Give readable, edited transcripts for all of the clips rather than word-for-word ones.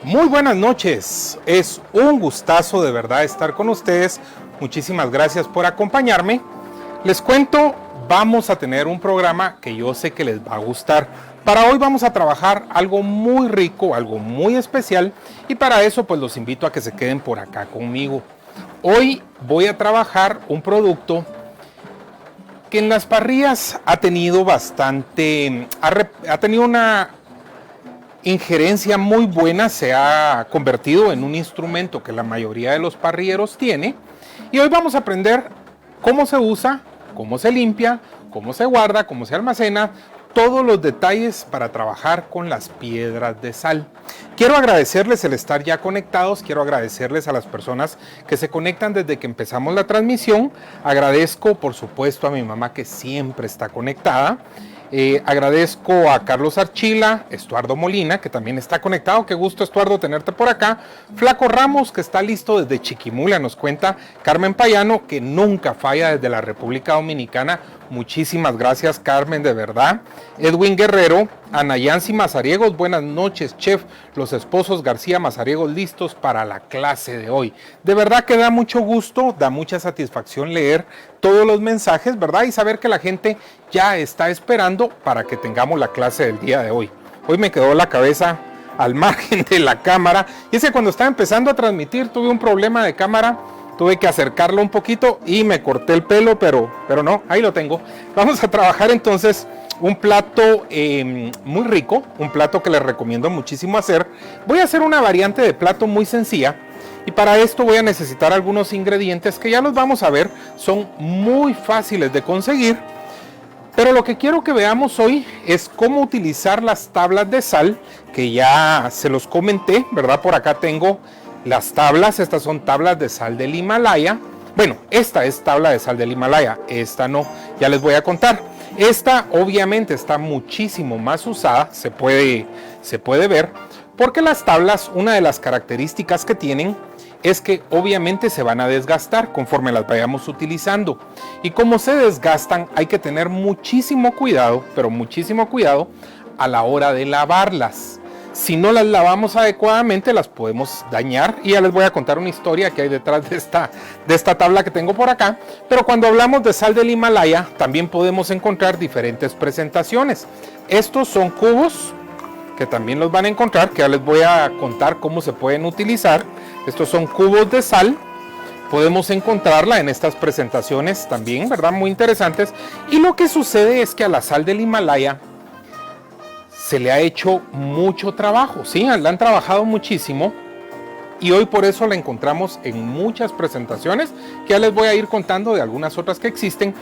Muy buenas noches, es un gustazo de verdad estar con ustedes. Muchísimas gracias por acompañarme. Les cuento, vamos a tener un programa que yo sé que les va a gustar. Para hoy vamos a trabajar algo muy rico, algo muy especial, y para eso pues los invito a que se queden por acá conmigo. Hoy voy a trabajar un producto que en las parrillas ha tenido una injerencia muy buena, se ha convertido en un instrumento que la mayoría de los parrilleros tiene, y hoy vamos a aprender cómo se usa, cómo se limpia, cómo se guarda, cómo se almacena, todos los detalles para trabajar con las piedras de sal. Quiero agradecerles el estar ya conectados, quiero agradecerles a las personas que se conectan desde que empezamos la transmisión. Agradezco por supuesto a mi mamá que siempre está conectada. Agradezco a Carlos Archila, Estuardo Molina, que también está conectado. Qué gusto, Estuardo, tenerte por acá. Flaco Ramos, que está listo desde Chiquimula, nos cuenta. Carmen Payano, que nunca falla desde la República Dominicana. Muchísimas gracias, Carmen, de verdad. Edwin Guerrero, Ana Yancy Mazariegos, buenas noches, chef. Los esposos García Mazariegos listos para la clase de hoy. De verdad que da mucho gusto, da mucha satisfacción leer todos los mensajes, ¿verdad? Y saber que la gente ya está esperando para que tengamos la clase del día de hoy. Hoy me quedó la cabeza al margen de la cámara. Y es que cuando estaba empezando a transmitir tuve un problema de cámara. Tuve que acercarlo un poquito y me corté el pelo, pero no, ahí lo tengo. Vamos a trabajar entonces un plato muy rico, un plato que les recomiendo muchísimo hacer. Voy a hacer una variante de plato muy sencilla y para esto voy a necesitar algunos ingredientes que ya los vamos a ver. Son muy fáciles de conseguir, pero lo que quiero que veamos hoy es cómo utilizar las tablas de sal, que ya se los comenté, ¿verdad? Por acá tengo las tablas, estas son tablas de sal del Himalaya. Bueno, esta es tabla de sal del Himalaya, esta no, ya les voy a contar. Esta obviamente está muchísimo más usada, se puede ver, porque las tablas, una de las características que tienen es que obviamente se van a desgastar conforme las vayamos utilizando. Y como se desgastan, hay que tener muchísimo cuidado, pero muchísimo cuidado a la hora de lavarlas. Si no las lavamos adecuadamente, las podemos dañar. Y ya les voy a contar una historia que hay detrás de esta tabla que tengo por acá. Pero cuando hablamos de sal del Himalaya, también podemos encontrar diferentes presentaciones. Estos son cubos, que también los van a encontrar, que ya les voy a contar cómo se pueden utilizar. Estos son cubos de sal. Podemos encontrarla en estas presentaciones también, ¿verdad? Muy interesantes. Y lo que sucede es que a la sal del Himalaya se le ha hecho mucho trabajo, ¿sí? La han trabajado muchísimo y hoy por eso la encontramos en muchas presentaciones que ya les voy a ir contando de algunas otras que existen.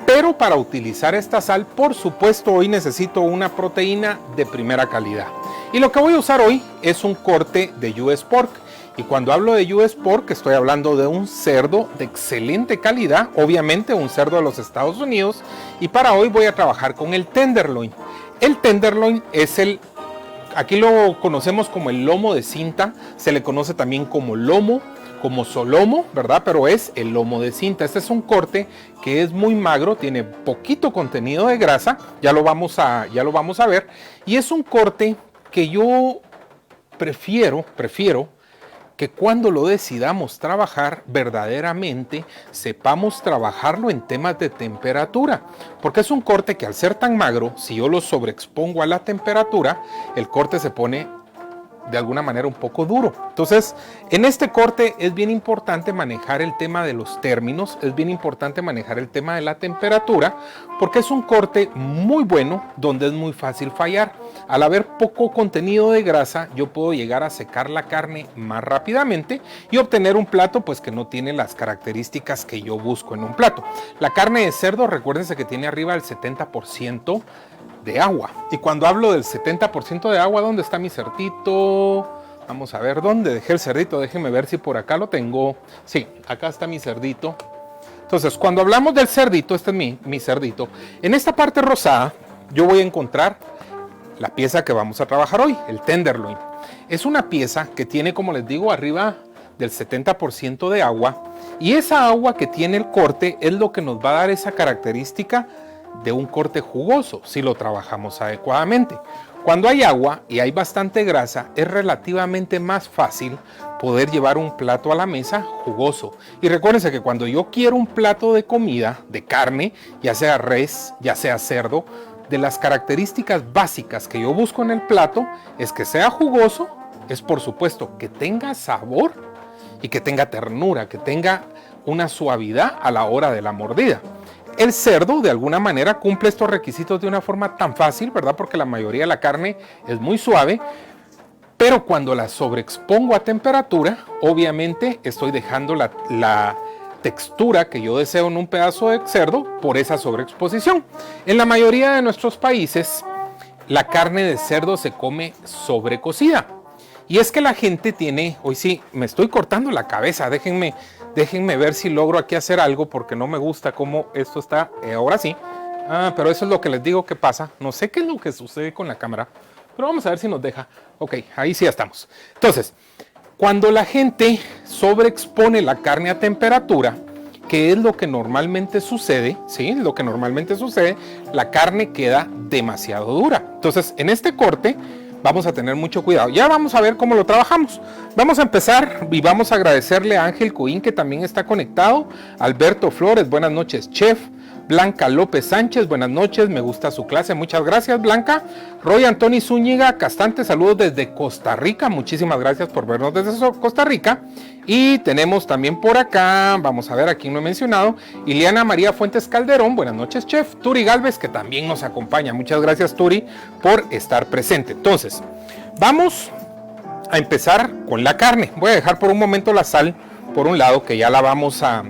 Pero para utilizar esta sal, por supuesto, hoy necesito una proteína de primera calidad. Y lo que voy a usar hoy es un corte de US Pork. Y cuando hablo de US Pork, estoy hablando de un cerdo de excelente calidad, obviamente un cerdo de los Estados Unidos. Y para hoy voy a trabajar con el tenderloin. El tenderloin es aquí lo conocemos como el lomo de cinta, se le conoce también como lomo, como solomo, ¿verdad? Pero es el lomo de cinta. Este es un corte que es muy magro, tiene poquito contenido de grasa, ya lo vamos a ver. Y es un corte que yo prefiero que cuando lo decidamos trabajar, verdaderamente sepamos trabajarlo en temas de temperatura, porque es un corte que al ser tan magro, si yo lo sobreexpongo a la temperatura, el corte se pone de alguna manera un poco duro. Entonces, en este corte es bien importante manejar el tema de los términos, es bien importante manejar el tema de la temperatura, porque es un corte muy bueno donde es muy fácil fallar. Al haber poco contenido de grasa, yo puedo llegar a secar la carne más rápidamente y obtener un plato pues que no tiene las características que yo busco en un plato. La carne de cerdo, recuérdense que tiene arriba el 70% de agua. Y cuando hablo del 70% de agua, ¿dónde está mi cerdito? Vamos a ver, ¿dónde dejé el cerdito? Déjenme ver si por acá lo tengo. Sí, acá está mi cerdito. Entonces, cuando hablamos del cerdito, este es mi cerdito. En esta parte rosada, yo voy a encontrar la pieza que vamos a trabajar hoy, el tenderloin. Es una pieza que tiene, como les digo, arriba del 70% de agua. Y esa agua que tiene el corte es lo que nos va a dar esa característica de un corte jugoso si lo trabajamos adecuadamente. Cuando hay agua y hay bastante grasa, es relativamente más fácil poder llevar un plato a la mesa jugoso. Y recuérdense que cuando yo quiero un plato de comida, de carne, ya sea res, ya sea cerdo, de las características básicas que yo busco en el plato es que sea jugoso, es por supuesto que tenga sabor y que tenga ternura, que tenga una suavidad a la hora de la mordida. El cerdo de alguna manera cumple estos requisitos de una forma tan fácil, ¿verdad? Porque la mayoría de la carne es muy suave, pero cuando la sobreexpongo a temperatura, obviamente estoy dejando la textura que yo deseo en un pedazo de cerdo por esa sobreexposición. En la mayoría de nuestros países, la carne de cerdo se come sobrecocida. Y es que la gente tiene, hoy sí, me estoy cortando la cabeza, déjenme ver si logro aquí hacer algo porque no me gusta cómo esto está, ahora sí. Pero eso es lo que les digo que pasa, no sé qué es lo que sucede con la cámara, pero vamos a ver si nos deja. Ok, ahí sí ya estamos. Entonces, cuando la gente sobreexpone la carne a temperatura, que es lo que normalmente sucede, ¿sí? Lo que normalmente sucede, la carne queda demasiado dura. Entonces, en este corte vamos a tener mucho cuidado. Ya vamos a ver cómo lo trabajamos. Vamos a empezar y vamos a agradecerle a Ángel Coín, que también está conectado. Alberto Flores, buenas noches, chef. Blanca López Sánchez, buenas noches, me gusta su clase, muchas gracias Blanca. Roy Antoni Zúñiga Castante, saludos desde Costa Rica, muchísimas gracias por vernos desde Costa Rica. Y tenemos también por acá, vamos a ver a quién no he mencionado, Ileana María Fuentes Calderón, buenas noches chef. Turi Galvez, que también nos acompaña, muchas gracias Turi por estar presente. Entonces, vamos a empezar con la carne. Voy a dejar por un momento la sal por un lado, que ya la vamos a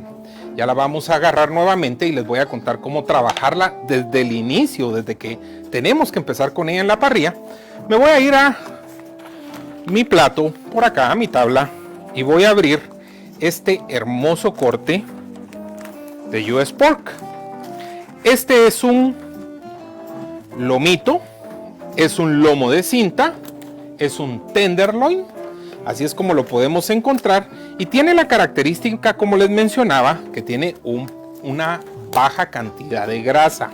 agarrar nuevamente y les voy a contar cómo trabajarla desde el inicio, desde que tenemos que empezar con ella en la parrilla. Me voy a ir a mi plato, por acá, a mi tabla, y voy a abrir este hermoso corte de US Pork. Este es un lomito, es un lomo de cinta, es un tenderloin, así es como lo podemos encontrar, y tiene la característica, como les mencionaba, que tiene una baja cantidad de grasa.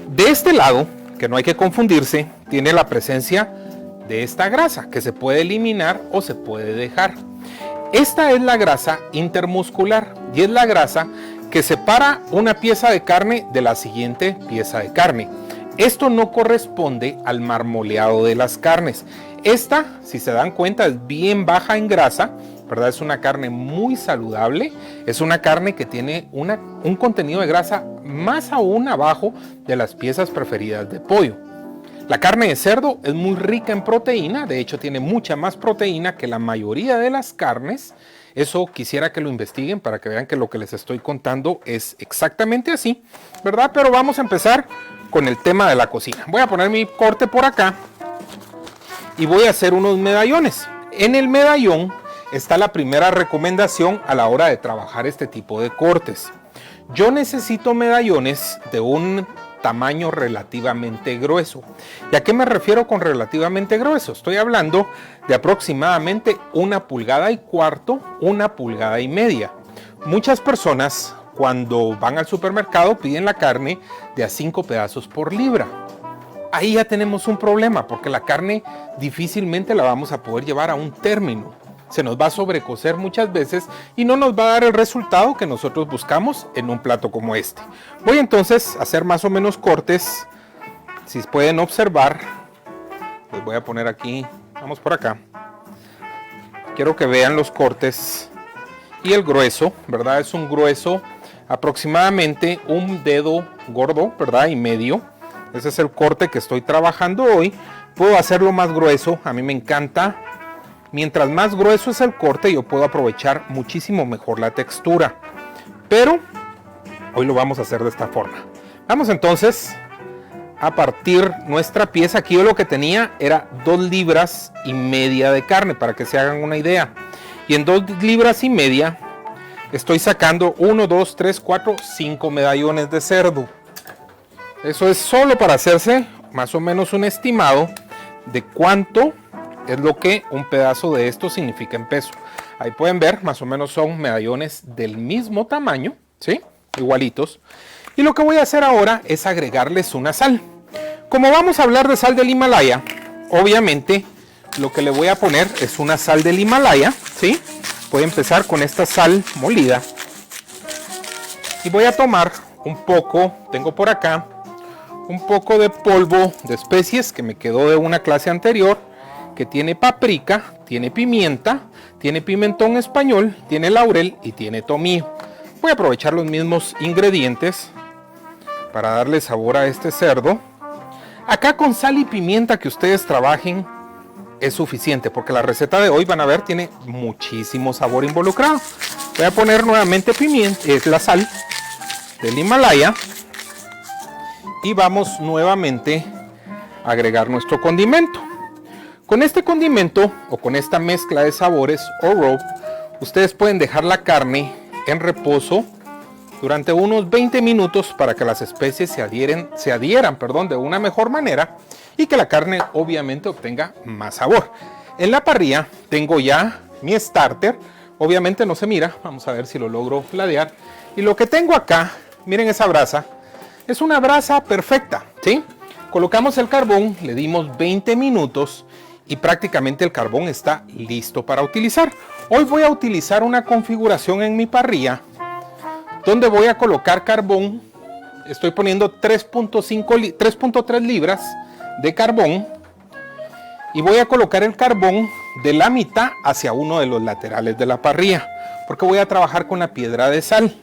De este lado, que no hay que confundirse, tiene la presencia de esta grasa, que se puede eliminar o se puede dejar. Esta es la grasa intermuscular, y es la grasa que separa una pieza de carne de la siguiente pieza de carne. Esto no corresponde al marmoleado de las carnes. Esta, si se dan cuenta, es bien baja en grasa, ¿verdad? Es una carne muy saludable, es una carne que tiene un contenido de grasa más aún abajo de las piezas preferidas de pollo. La carne de cerdo es muy rica en proteína, de hecho tiene mucha más proteína que la mayoría de las carnes. Eso quisiera que lo investiguen para que vean que lo que les estoy contando es exactamente así, ¿verdad? Pero vamos a empezar con el tema de la cocina. Voy a poner mi corte por acá y voy a hacer unos medallones. En el medallón está la primera recomendación a la hora de trabajar este tipo de cortes. Yo necesito medallones de un tamaño relativamente grueso. ¿Y a qué me refiero con relativamente grueso? Estoy hablando de aproximadamente 1,25 pulgadas, 1,5 pulgadas. Muchas personas cuando van al supermercado piden la carne de a 5 pedazos por libra. Ahí ya tenemos un problema porque la carne difícilmente la vamos a poder llevar a un término. Se nos va a sobrecocer muchas veces y no nos va a dar el resultado que nosotros buscamos en un plato como este. Voy entonces a hacer más o menos cortes. Si pueden observar, les voy a poner aquí, vamos por acá. Quiero que vean los cortes y el grueso, ¿verdad? Es un grueso aproximadamente un dedo gordo, ¿verdad? Y medio. Ese es el corte que estoy trabajando hoy. Puedo hacerlo más grueso, a mí me encanta. Mientras más grueso es el corte, yo puedo aprovechar muchísimo mejor la textura. Pero hoy lo vamos a hacer de esta forma. Vamos entonces a partir nuestra pieza. Aquí yo lo que tenía era 2,5 libras de carne, para que se hagan una idea. Y en 2,5 libras estoy sacando 1, 2, 3, 4, 5 medallones de cerdo. Eso es solo para hacerse más o menos un estimado de cuánto es lo que un pedazo de esto significa en peso. Ahí pueden ver, más o menos son medallones del mismo tamaño, ¿sí? Igualitos. Y lo que voy a hacer ahora es agregarles una sal. Como vamos a hablar de sal del Himalaya, obviamente lo que le voy a poner es una sal del Himalaya, ¿sí? Voy a empezar con esta sal molida. Y voy a tomar un poco, tengo por acá, un poco de polvo de especies que me quedó de una clase anterior, que tiene paprika, tiene pimienta, tiene pimentón español, tiene laurel y tiene tomillo. Voy a aprovechar los mismos ingredientes para darle sabor a este cerdo. Acá con sal y pimienta que ustedes trabajen es suficiente, porque la receta de hoy, van a ver, tiene muchísimo sabor involucrado. Voy a poner nuevamente pimienta, la sal del Himalaya, y vamos nuevamente a agregar nuestro condimento. Con este condimento o con esta mezcla de sabores o rub, ustedes pueden dejar la carne en reposo durante unos 20 minutos para que las especies se adhieran de una mejor manera y que la carne obviamente obtenga más sabor. En la parrilla tengo ya mi starter, obviamente no se mira, vamos a ver si lo logro ladear. Y lo que tengo acá, miren esa brasa, es una brasa perfecta, ¿sí? Colocamos el carbón, le dimos 20 minutos y prácticamente el carbón está listo para utilizar. Hoy voy a utilizar una configuración en mi parrilla donde voy a colocar carbón. Estoy poniendo 3.3 libras de carbón y voy a colocar el carbón de la mitad hacia uno de los laterales de la parrilla, porque voy a trabajar con la piedra de sal.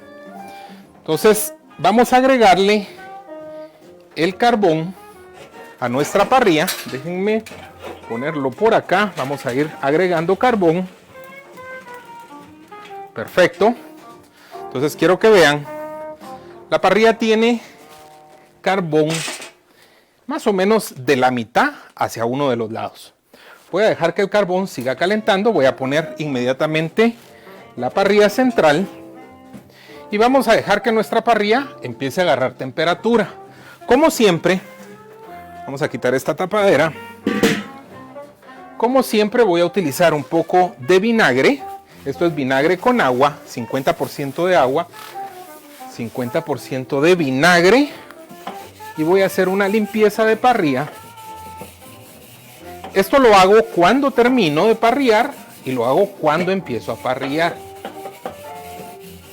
Entonces vamos a agregarle el carbón a nuestra parrilla. Déjenme ponerlo por acá. Vamos a ir agregando carbón. Perfecto. Entonces quiero que vean, la parrilla tiene carbón más o menos de la mitad hacia uno de los lados. Voy a dejar que el carbón siga calentando. Voy a poner inmediatamente la parrilla central y vamos a dejar que nuestra parrilla empiece a agarrar temperatura. Como siempre, vamos a quitar esta tapadera. Como siempre voy a utilizar un poco de vinagre. Esto es vinagre con agua, 50% de agua, 50% de vinagre. Y voy a hacer una limpieza de parrilla. Esto lo hago cuando termino de parrillar y lo hago cuando empiezo a parrillar.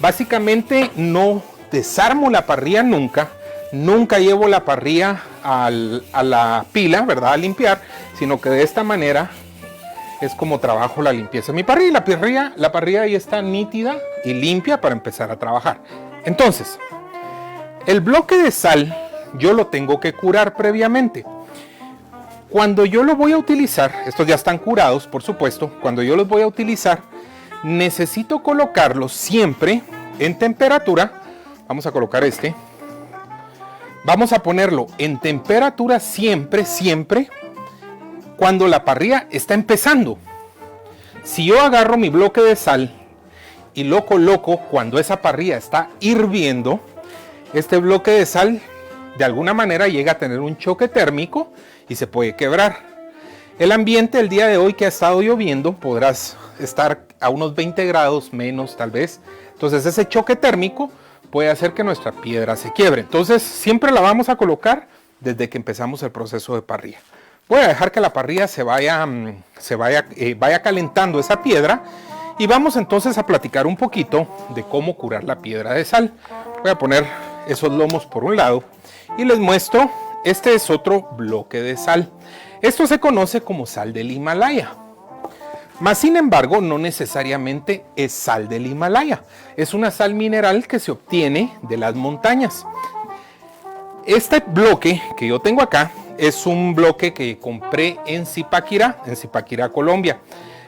Básicamente no desarmo la parrilla nunca. Nunca llevo la parrilla a la pila, ¿verdad? A limpiar, sino que de esta manera es como trabajo la limpieza de mi parrilla. La parrilla ahí está nítida y limpia para empezar a trabajar. Entonces, el bloque de sal yo lo tengo que curar previamente. Cuando yo lo voy a utilizar, estos ya están curados, por supuesto. Cuando yo los voy a utilizar, necesito colocarlos siempre en temperatura. Vamos a colocar este. Vamos a ponerlo en temperatura siempre cuando la parrilla está empezando. Si yo agarro mi bloque de sal y lo coloco cuando esa parrilla está hirviendo, este bloque de sal de alguna manera llega a tener un choque térmico y se puede quebrar. El ambiente el día de hoy que ha estado lloviendo, podrás estar a unos 20 grados menos tal vez. Entonces ese choque térmico puede hacer que nuestra piedra se quiebre. Entonces siempre la vamos a colocar desde que empezamos el proceso de parrilla. Voy a dejar que la parrilla vaya calentando esa piedra y vamos entonces a platicar un poquito de cómo curar la piedra de sal. Voy a poner esos lomos por un lado y les muestro, este es otro bloque de sal. Esto se conoce como sal del Himalaya. Mas sin embargo, no necesariamente es sal del Himalaya. Es una sal mineral que se obtiene de las montañas. Este bloque que yo tengo acá es un bloque que compré en Zipaquirá, Colombia.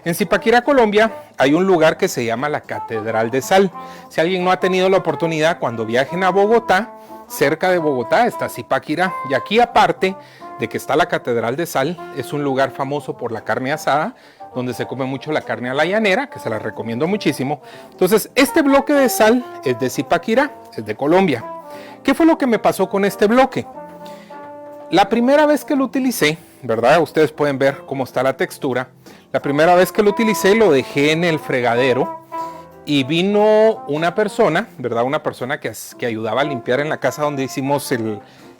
En Zipaquirá, Colombia, hay un lugar que se llama la Catedral de Sal. Si alguien no ha tenido la oportunidad, cuando viajen a Bogotá, cerca de Bogotá está Zipaquirá. Y aquí, aparte de que está la Catedral de Sal, es un lugar famoso por la carne asada, donde se come mucho la carne a la llanera, que se la recomiendo muchísimo. Entonces, este bloque de sal es de Zipaquirá, es de Colombia. ¿Qué fue lo que me pasó con este bloque? La primera vez que lo utilicé, ¿verdad? Ustedes pueden ver cómo está la textura. La primera vez que lo utilicé lo dejé en el fregadero y vino una persona, ¿verdad? Una persona que ayudaba a limpiar en la casa donde hicimos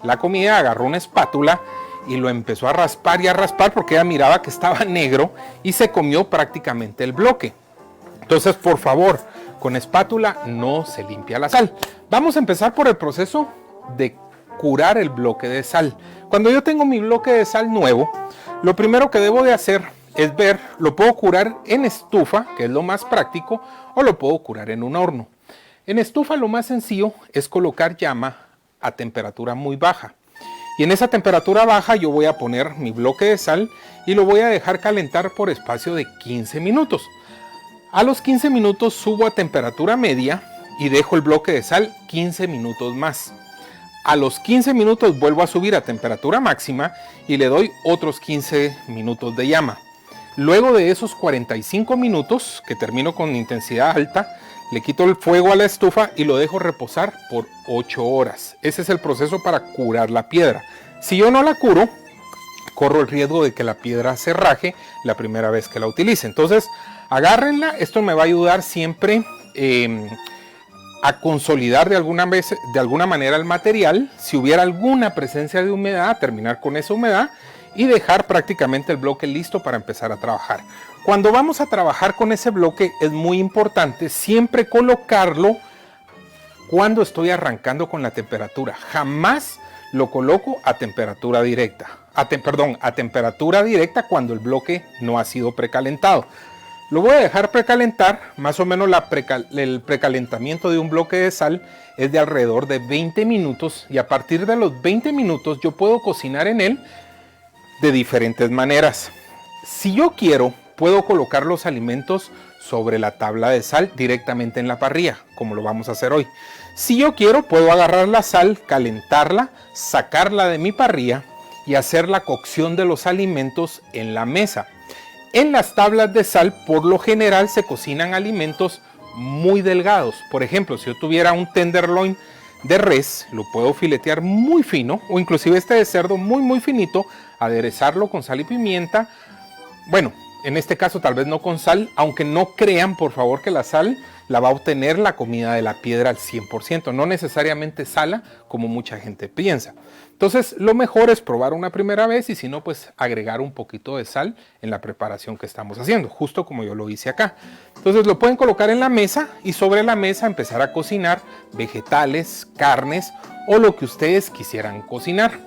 la comida, agarró una espátula y lo empezó a raspar y a raspar porque ella miraba que estaba negro y se comió prácticamente el bloque. Entonces, por favor, con espátula no se limpia la sal. Vamos a empezar por el proceso de curar el bloque de sal. Cuando yo tengo mi bloque de sal nuevo, lo primero que debo de hacer es ver, lo puedo curar en estufa, que es lo más práctico, o lo puedo curar en un horno. En estufa lo más sencillo es colocar llama a temperatura muy baja. Y en esa temperatura baja yo voy a poner mi bloque de sal y lo voy a dejar calentar por espacio de 15 minutos. A los 15 minutos subo a temperatura media y dejo el bloque de sal 15 minutos más. A los 15 minutos vuelvo a subir a temperatura máxima y le doy otros 15 minutos de llama. Luego de esos 45 minutos, que termino con intensidad alta, le quito el fuego a la estufa y lo dejo reposar por 8 horas. Ese es el proceso para curar la piedra. Si yo no la curo, corro el riesgo de que la piedra se raje la primera vez que la utilice. Entonces, agárrenla. Esto me va a ayudar siempre a consolidar de alguna manera el material. Si hubiera alguna presencia de humedad, terminar con esa humedad y dejar prácticamente el bloque listo para empezar a trabajar. Cuando vamos a trabajar con ese bloque es muy importante siempre colocarlo cuando estoy arrancando con la temperatura. Jamás lo coloco a temperatura directa. A temperatura directa cuando el bloque no ha sido precalentado. Lo voy a dejar precalentar, más o menos el precalentamiento de un bloque de sal es de alrededor de 20 minutos y a partir de los 20 minutos yo puedo cocinar en él de diferentes maneras. Si yo quiero, puedo colocar los alimentos sobre la tabla de sal directamente en la parrilla, como lo vamos a hacer hoy. Si yo quiero, puedo agarrar la sal, calentarla, sacarla de mi parrilla y hacer la cocción de los alimentos en la mesa. En las tablas de sal, por lo general, se cocinan alimentos muy delgados. Por ejemplo, si yo tuviera un tenderloin de res, lo puedo filetear muy fino, o inclusive este de cerdo muy finito, aderezarlo con sal y pimienta. Bueno, en este caso tal vez no con sal, aunque no crean por favor que la sal la va a obtener la comida de la piedra al 100%, no necesariamente sala como mucha gente piensa. Entonces lo mejor es probar una primera vez y si no, pues agregar un poquito de sal en la preparación que estamos haciendo, justo como yo lo hice acá. Entonces lo pueden colocar en la mesa y sobre la mesa empezar a cocinar vegetales, carnes o lo que ustedes quisieran cocinar.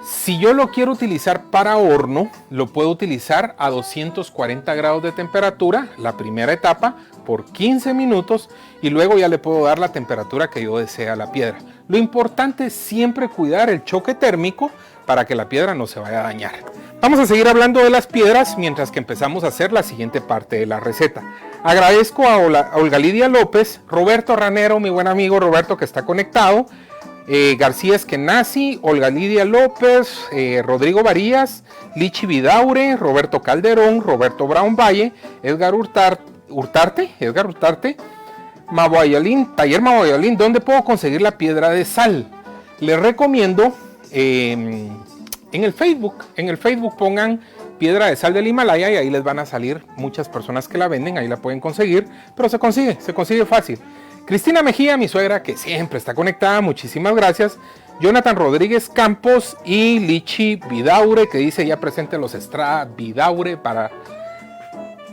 Si yo lo quiero utilizar para horno, lo puedo utilizar a 240 grados de temperatura, la primera etapa, por 15 minutos y luego ya le puedo dar la temperatura que yo desee a la piedra. Lo importante es siempre cuidar el choque térmico para que la piedra no se vaya a dañar. Vamos a seguir hablando de las piedras mientras que empezamos a hacer la siguiente parte de la receta. Agradezco a Olga Lidia López, Roberto Ranero, mi buen amigo Roberto que está conectado, García Eskenazi, Olga Lidia López, Rodrigo Varías, Lichi Vidaure, Roberto Calderón, Roberto Brown Valle, Edgar Hurtarte, Taller Maboyalín, ¿dónde puedo conseguir la piedra de sal? Les recomiendo en el Facebook pongan piedra de sal del Himalaya y ahí les van a salir muchas personas que la venden, ahí la pueden conseguir, pero se consigue fácil. Cristina Mejía, mi suegra, que siempre está conectada, muchísimas gracias. Jonathan Rodríguez Campos y Lichi Vidaure, que dice ya presente los Estrada Vidaure para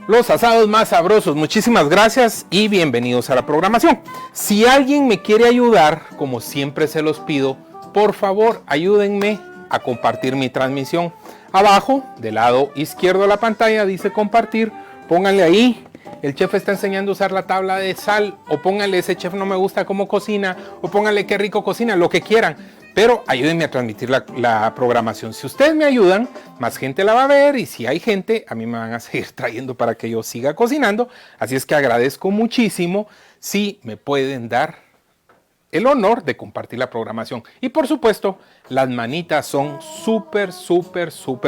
los asados más sabrosos. Muchísimas gracias y bienvenidos a la programación. Si alguien me quiere ayudar, como siempre se los pido, por favor ayúdenme a compartir mi transmisión. Abajo, del lado izquierdo de la pantalla, dice compartir. Pónganle ahí. El chef está enseñando a usar la tabla de sal, o pónganle ese chef no me gusta cómo cocina, o pónganle qué rico cocina, lo que quieran. Pero ayúdenme a transmitir la programación. Si ustedes me ayudan, más gente la va a ver y si hay gente, a mí me van a seguir trayendo para que yo siga cocinando. Así es que agradezco muchísimo si me pueden dar el honor de compartir la programación. Y por supuesto, las manitas son súper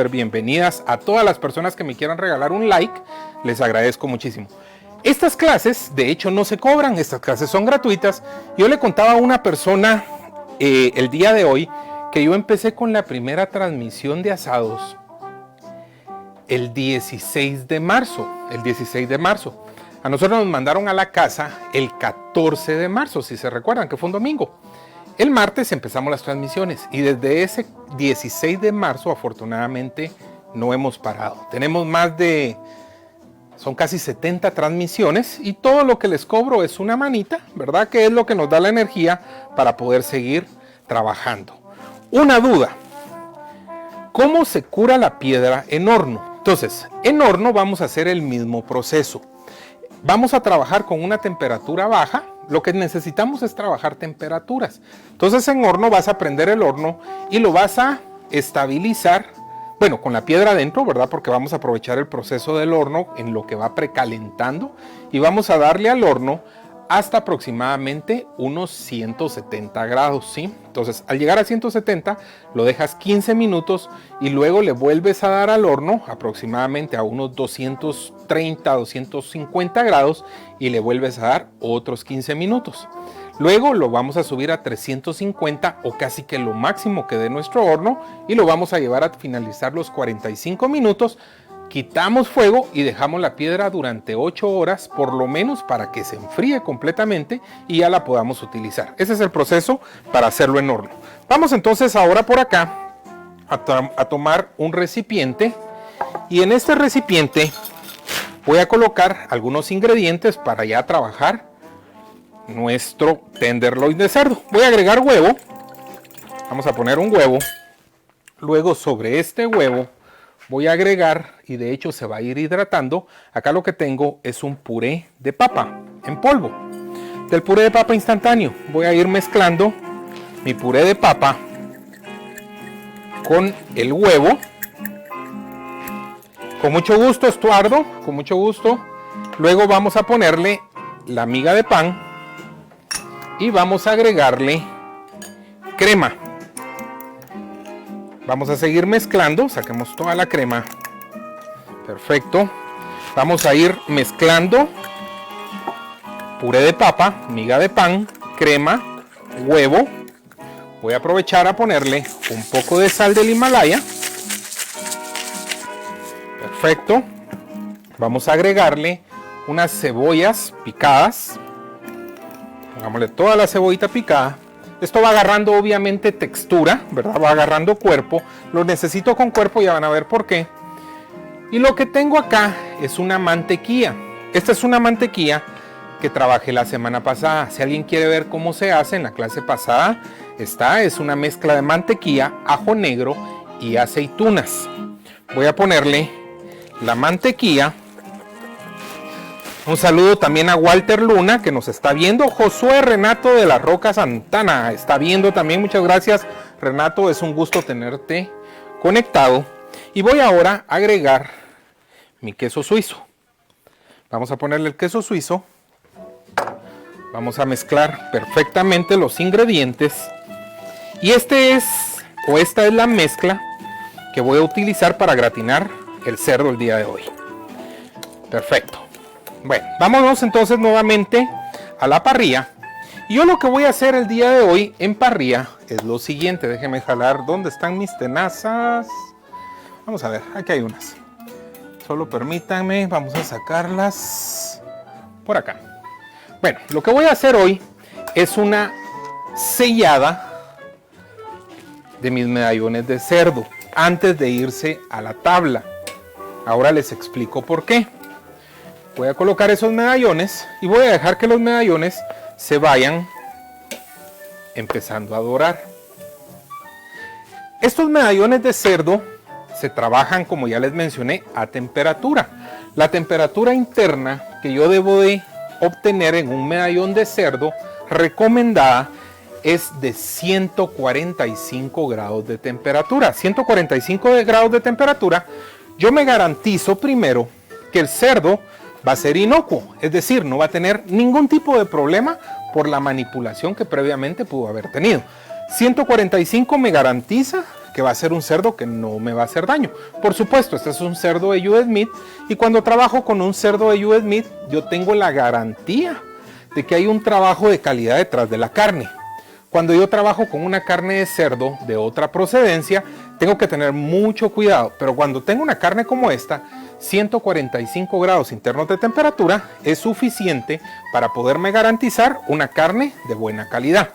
bienvenidas. A todas las personas que me quieran regalar un like, les agradezco muchísimo. Estas clases, de hecho, no se cobran, estas clases son gratuitas. Yo le contaba a una persona el día de hoy que yo empecé con la primera transmisión de asados el 16 de marzo. A nosotros nos mandaron a la casa el 14 de marzo, si se recuerdan, que fue un domingo. El martes empezamos las transmisiones y desde ese 16 de marzo afortunadamente no hemos parado. Tenemos son casi 70 transmisiones y todo lo que les cobro es una manita, ¿verdad? Que es lo que nos da la energía para poder seguir trabajando. Una duda, ¿cómo se cura la piedra en horno? Entonces, en horno vamos a hacer el mismo proceso. Vamos a trabajar con una temperatura baja. Lo que necesitamos es trabajar temperaturas. Entonces en horno vas a prender el horno y lo vas a estabilizar, bueno, con la piedra adentro, ¿verdad? Porque vamos a aprovechar el proceso del horno en lo que va precalentando y vamos a darle al horno hasta aproximadamente unos 170 grados, ¿sí? Entonces al llegar a 170 lo dejas 15 minutos y luego le vuelves a dar al horno aproximadamente a unos 230, 250 grados y le vuelves a dar otros 15 minutos. Luego lo vamos a subir a 350 o casi que lo máximo que dé nuestro horno y lo vamos a llevar a finalizar los 45 minutos. Quitamos fuego y dejamos la piedra durante 8 horas por lo menos para que se enfríe completamente y ya la podamos utilizar. Ese es el proceso para hacerlo en horno. Vamos entonces ahora por acá a tomar un recipiente y en este recipiente voy a colocar algunos ingredientes para ya trabajar nuestro tenderloin de cerdo. Voy a agregar huevo, vamos a poner un huevo, luego sobre este huevo voy a agregar, y de hecho se va a ir hidratando, acá lo que tengo es un puré de papa en polvo. Del puré de papa instantáneo voy a ir mezclando mi puré de papa con el huevo. Con mucho gusto, Estuardo, con mucho gusto. Luego vamos a ponerle la miga de pan y vamos a agregarle crema. Vamos a seguir mezclando, saquemos toda la crema. Perfecto. Vamos a ir mezclando puré de papa, miga de pan, crema, huevo. Voy a aprovechar a ponerle un poco de sal del Himalaya. Perfecto. Vamos a agregarle unas cebollas picadas. Pongámosle toda la cebollita picada. Esto va agarrando obviamente textura, ¿verdad? Va agarrando cuerpo. Lo necesito con cuerpo, ya van a ver por qué. Y lo que tengo acá es una mantequilla. Esta es una mantequilla que trabajé la semana pasada. Si alguien quiere ver cómo se hace, en la clase pasada es una mezcla de mantequilla, ajo negro y aceitunas. Voy a ponerle la mantequilla. Un saludo también a Walter Luna, que nos está viendo. Josué Renato de la Roca Santana está viendo también. Muchas gracias, Renato. Es un gusto tenerte conectado. Y voy ahora a agregar mi queso suizo. Vamos a ponerle el queso suizo. Vamos a mezclar perfectamente los ingredientes. Y esta es la mezcla que voy a utilizar para gratinar el cerdo el día de hoy. Perfecto. Bueno, vámonos entonces nuevamente a la parrilla. Y yo lo que voy a hacer el día de hoy en parrilla es lo siguiente. Déjenme jalar dónde están mis tenazas. Vamos a ver, aquí hay unas. Solo permítanme, vamos a sacarlas por acá. Bueno, lo que voy a hacer hoy es una sellada de mis medallones de cerdo antes de irse a la tabla. Ahora les explico por qué. Voy a colocar esos medallones y voy a dejar que los medallones se vayan empezando a dorar. Estos medallones de cerdo se trabajan, como ya les mencioné, a temperatura. La temperatura interna que yo debo de obtener en un medallón de cerdo recomendada es de 145 grados de temperatura. 145 grados de temperatura, yo me garantizo primero que el cerdo va a ser inocuo, es decir, no va a tener ningún tipo de problema por la manipulación que previamente pudo haber tenido. 145 me garantiza que va a ser un cerdo que no me va a hacer daño. Por supuesto, este es un cerdo de U.S. Meat y cuando trabajo con un cerdo de U.S. Meat, yo tengo la garantía de que hay un trabajo de calidad detrás de la carne. Cuando yo trabajo con una carne de cerdo de otra procedencia, tengo que tener mucho cuidado, pero cuando tengo una carne como esta, 145 grados internos de temperatura es suficiente para poderme garantizar una carne de buena calidad.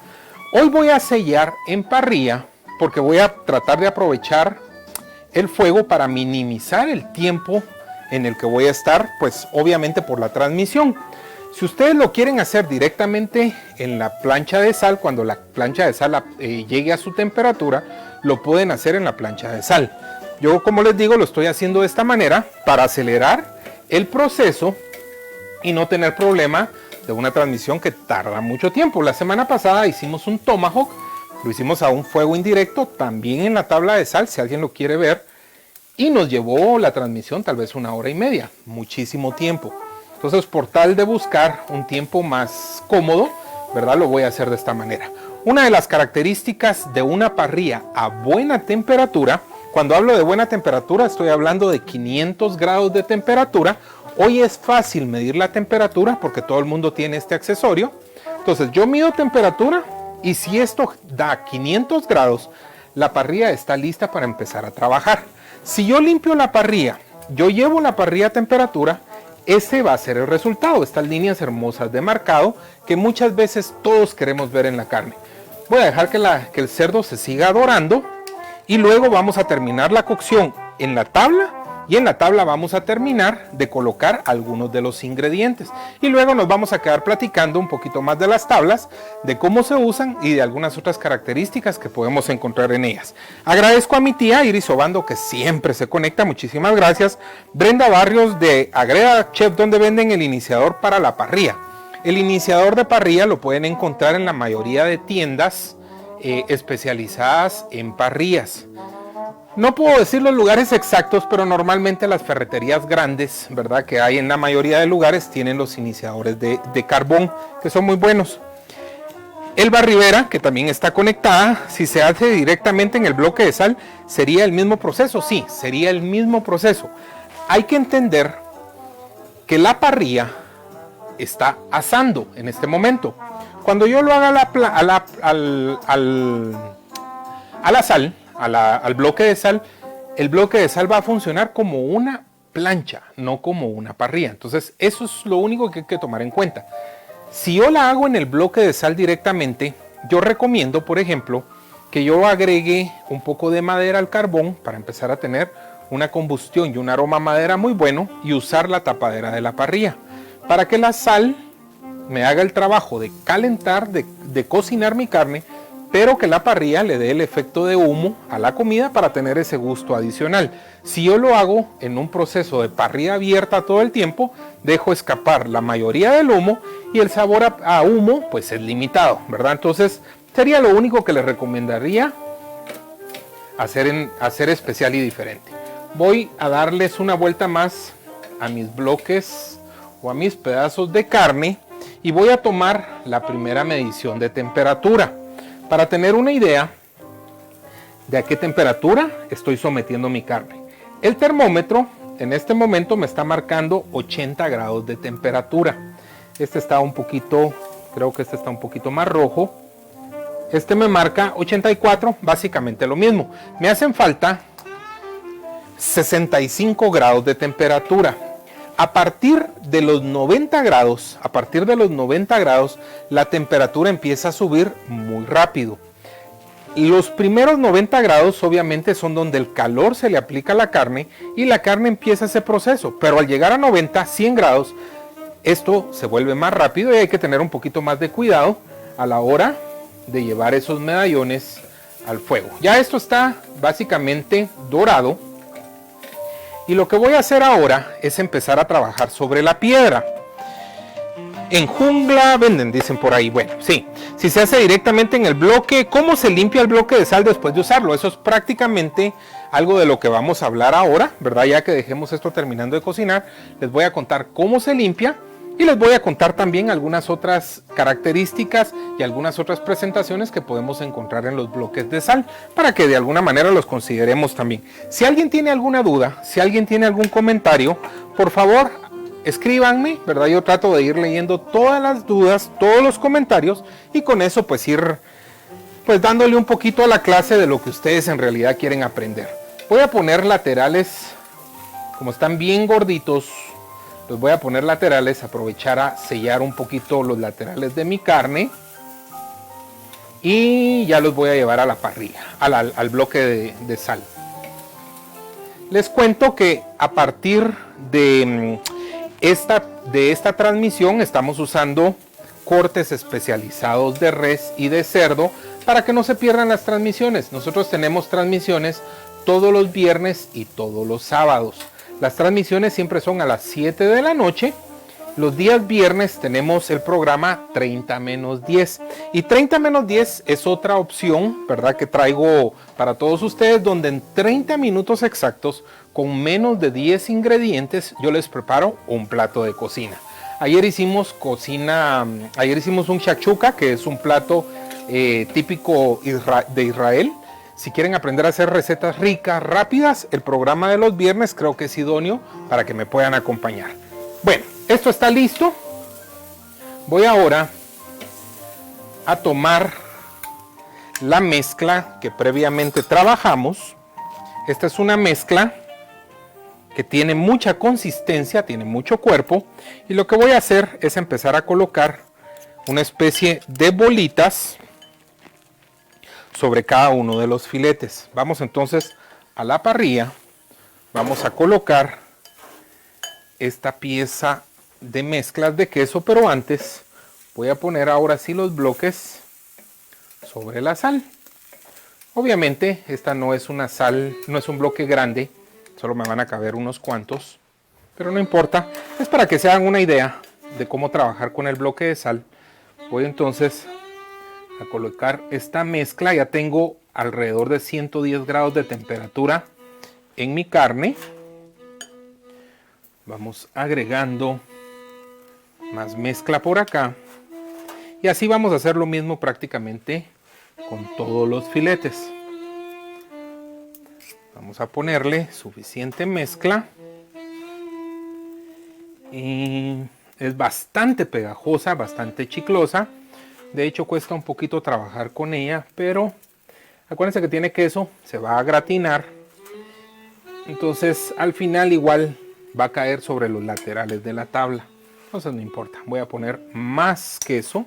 Hoy voy a sellar en parrilla porque voy a tratar de aprovechar el fuego para minimizar el tiempo en el que voy a estar, pues obviamente por la transmisión. Si ustedes lo quieren hacer directamente en la plancha de sal, cuando la plancha de sal llegue a su temperatura, lo pueden hacer en la plancha de sal. Yo, como les digo, lo estoy haciendo de esta manera para acelerar el proceso y no tener problema de una transmisión que tarda mucho tiempo. La semana pasada hicimos un tomahawk, lo hicimos a un fuego indirecto, también en la tabla de sal, si alguien lo quiere ver, y nos llevó la transmisión tal vez 1 hora y media, muchísimo tiempo. Entonces, por tal de buscar un tiempo más cómodo, ¿verdad? Lo voy a hacer de esta manera. Una de las características de una parrilla a buena temperatura, cuando hablo de buena temperatura, estoy hablando de 500 grados de temperatura. Hoy es fácil medir la temperatura porque todo el mundo tiene este accesorio. Entonces, yo mido temperatura y si esto da 500 grados, la parrilla está lista para empezar a trabajar. Si yo limpio la parrilla, yo llevo la parrilla a temperatura, ese va a ser el resultado, estas líneas hermosas de marcado que muchas veces todos queremos ver en la carne. Voy a dejar que el cerdo se siga dorando y luego vamos a terminar la cocción en la tabla y en la tabla vamos a terminar de colocar algunos de los ingredientes y luego nos vamos a quedar platicando un poquito más de las tablas, de cómo se usan y de algunas otras características que podemos encontrar en ellas. Agradezco a mi tía Iris Obando que siempre se conecta, muchísimas gracias. Brenda Barrios de Agreda Chef, donde venden el iniciador para la parrilla. El iniciador de parrilla lo pueden encontrar en la mayoría de tiendas especializadas en parrillas. No puedo decir los lugares exactos, pero normalmente las ferreterías grandes, ¿verdad?, que hay en la mayoría de lugares, tienen los iniciadores de carbón, que son muy buenos. Elba Rivera, que también está conectada, si se hace directamente en el bloque de sal, ¿sería el mismo proceso? Sí, sería el mismo proceso. Hay que entender que la parrilla está asando en este momento. Cuando yo lo haga a la sal, al bloque de sal, el bloque de sal va a funcionar como una plancha, no como una parrilla. Entonces, eso es lo único que hay que tomar en cuenta. Si yo la hago en el bloque de sal directamente, yo recomiendo, por ejemplo, que yo agregue un poco de madera al carbón para empezar a tener una combustión y un aroma a madera muy bueno y usar la tapadera de la parrilla para que la sal me haga el trabajo de calentar, de cocinar mi carne, pero que la parrilla le dé el efecto de humo a la comida para tener ese gusto adicional. Si yo lo hago en un proceso de parrilla abierta todo el tiempo, dejo escapar la mayoría del humo y el sabor a humo pues es limitado, ¿verdad? Entonces sería lo único que les recomendaría hacer especial y diferente. Voy a darles una vuelta más a mis bloques o a mis pedazos de carne y voy a tomar la primera medición de temperatura para tener una idea de a qué temperatura estoy sometiendo mi carne. El termómetro en este momento me está marcando 80 grados de temperatura. Este está un poquito, creo que este está un poquito más rojo. Este me marca 84, básicamente lo mismo. Me hacen falta 65 grados de temperatura. A partir de los 90 grados, la temperatura empieza a subir muy rápido. Los primeros 90 grados obviamente son donde el calor se le aplica a la carne y la carne empieza ese proceso. Pero al llegar a 90, 100 grados, esto se vuelve más rápido y hay que tener un poquito más de cuidado a la hora de llevar esos medallones al fuego. Ya esto está básicamente dorado. Y lo que voy a hacer ahora es empezar a trabajar sobre la piedra. En jungla venden, dicen por ahí. Bueno, sí, si se hace directamente en el bloque, ¿cómo se limpia el bloque de sal después de usarlo? Eso es prácticamente algo de lo que vamos a hablar ahora, ¿verdad? Ya que dejemos esto terminando de cocinar, les voy a contar cómo se limpia y les voy a contar también algunas otras características y algunas otras presentaciones que podemos encontrar en los bloques de sal para que de alguna manera los consideremos también. Si alguien tiene alguna duda, si alguien tiene algún comentario, por favor escríbanme, ¿verdad? Yo trato de ir leyendo todas las dudas, todos los comentarios y con eso pues ir pues dándole un poquito a la clase de lo que ustedes en realidad quieren aprender. Voy a poner laterales, como están bien gorditos, los voy a poner laterales, aprovechar a sellar un poquito los laterales de mi carne. y ya los voy a llevar a la parrilla, al bloque de sal. Les cuento que a partir de esta transmisión estamos usando cortes especializados de res y de cerdo para que no se pierdan las transmisiones. Nosotros tenemos transmisiones todos los viernes y todos los sábados. Las transmisiones siempre son a las 7 de la noche. Los días viernes tenemos el programa 30 menos 10. Y 30 menos 10 es otra opción, ¿verdad?, que traigo para todos ustedes, donde en 30 minutos exactos, con menos de 10 ingredientes, yo les preparo un plato de cocina. Ayer hicimos un shakshuka, que es un plato típico de Israel. Si quieren aprender a hacer recetas ricas, rápidas, el programa de los viernes creo que es idóneo para que me puedan acompañar. Bueno, esto está listo. Voy ahora a tomar la mezcla que previamente trabajamos. Esta es una mezcla que tiene mucha consistencia, tiene mucho cuerpo, y lo que voy a hacer es empezar a colocar una especie de bolitas sobre cada uno de los filetes. Vamos entonces a la parrilla, vamos a colocar esta pieza de mezclas de queso, pero antes voy a poner ahora sí los bloques sobre la sal. Obviamente esta no es una sal, no es un bloque grande, solo me van a caber unos cuantos, pero no importa, es para que se hagan una idea de cómo trabajar con el bloque de sal. Voy entonces a colocar esta mezcla. Ya tengo alrededor de 110 grados de temperatura en mi carne. Vamos agregando más mezcla por acá, y así vamos a hacer lo mismo prácticamente con todos los filetes. Vamos a ponerle suficiente mezcla, y es bastante pegajosa, bastante chiclosa. De hecho cuesta un poquito trabajar con ella, pero acuérdense que tiene queso, se va a gratinar, entonces al final igual va a caer sobre los laterales de la tabla. Entonces no importa, voy a poner más queso.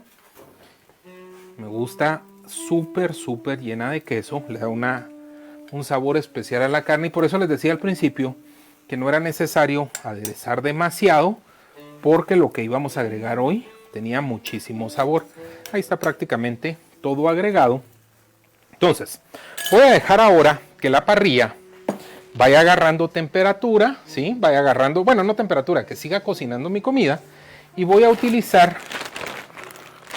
Me gusta súper llena de queso, le da un sabor especial a la carne, y por eso les decía al principio que no era necesario aderezar demasiado, porque lo que íbamos a agregar hoy tenía muchísimo sabor. Ahí está prácticamente todo agregado. Entonces voy a dejar ahora que la parrilla vaya agarrando temperatura, ¿sí? Vaya agarrando, bueno, no temperatura, que siga cocinando mi comida, y voy a utilizar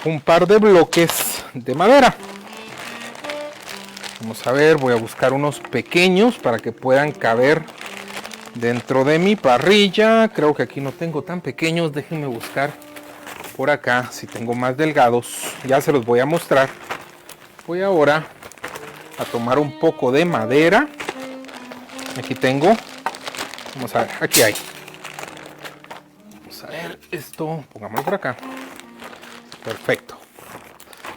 un par de bloques de madera. Vamos a ver, voy a buscar unos pequeños para que puedan caber dentro de mi parrilla. Creo que aquí no tengo tan pequeños, déjenme buscar por acá si tengo más delgados, ya se los voy a mostrar. Voy ahora a tomar un poco de madera. Aquí tengo, vamos a ver, aquí hay. Vamos a ver esto, pongámoslo por acá. Perfecto.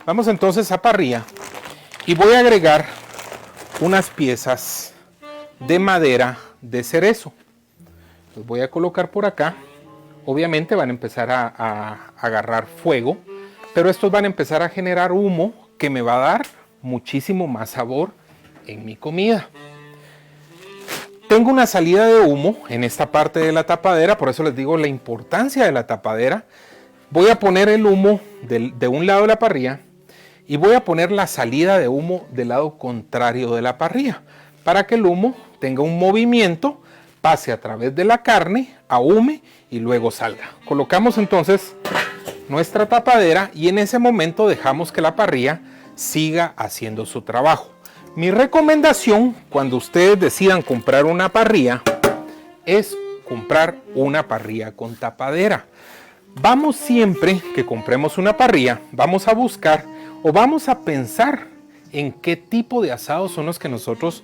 Vamos entonces a parrilla y voy a agregar unas piezas de madera de cerezo. Los voy a colocar por acá. Obviamente van a empezar a agarrar fuego, pero estos van a empezar a generar humo que me va a dar muchísimo más sabor en mi comida. Tengo una salida de humo en esta parte de la tapadera, por eso les digo la importancia de la tapadera. Voy a poner el humo de un lado de la parrilla y voy a poner la salida de humo del lado contrario de la parrilla, para que el humo tenga un movimiento, pase a través de la carne, ahume y luego salga. Colocamos entonces nuestra tapadera y en ese momento dejamos que la parrilla siga haciendo su trabajo. Mi recomendación cuando ustedes decidan comprar una parrilla es comprar una parrilla con tapadera. Vamos, siempre que compremos una parrilla, vamos a buscar o vamos a pensar en qué tipo de asados son los que nosotros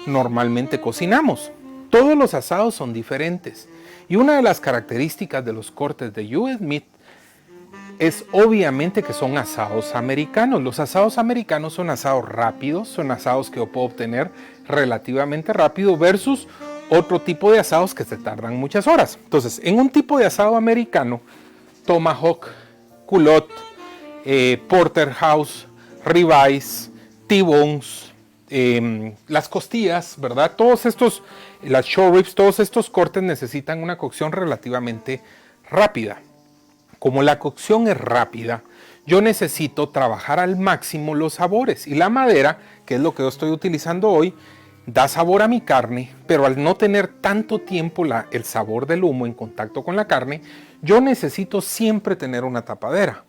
normalmente cocinamos. Todos los asados son diferentes, y una de las características de los cortes de US Meat es obviamente que son asados americanos. Los asados americanos son asados rápidos, son asados que yo puedo obtener relativamente rápido versus otro tipo de asados que se tardan muchas horas. Entonces, en un tipo de asado americano, tomahawk, culot, porterhouse, ribeyes, T-bones, las costillas, ¿verdad? Todos estos, las short ribs, todos estos cortes necesitan una cocción relativamente rápida. Como la cocción es rápida, yo necesito trabajar al máximo los sabores. Y la madera, que es lo que yo estoy utilizando hoy, da sabor a mi carne, pero al no tener tanto tiempo el sabor del humo en contacto con la carne, yo necesito siempre tener una tapadera.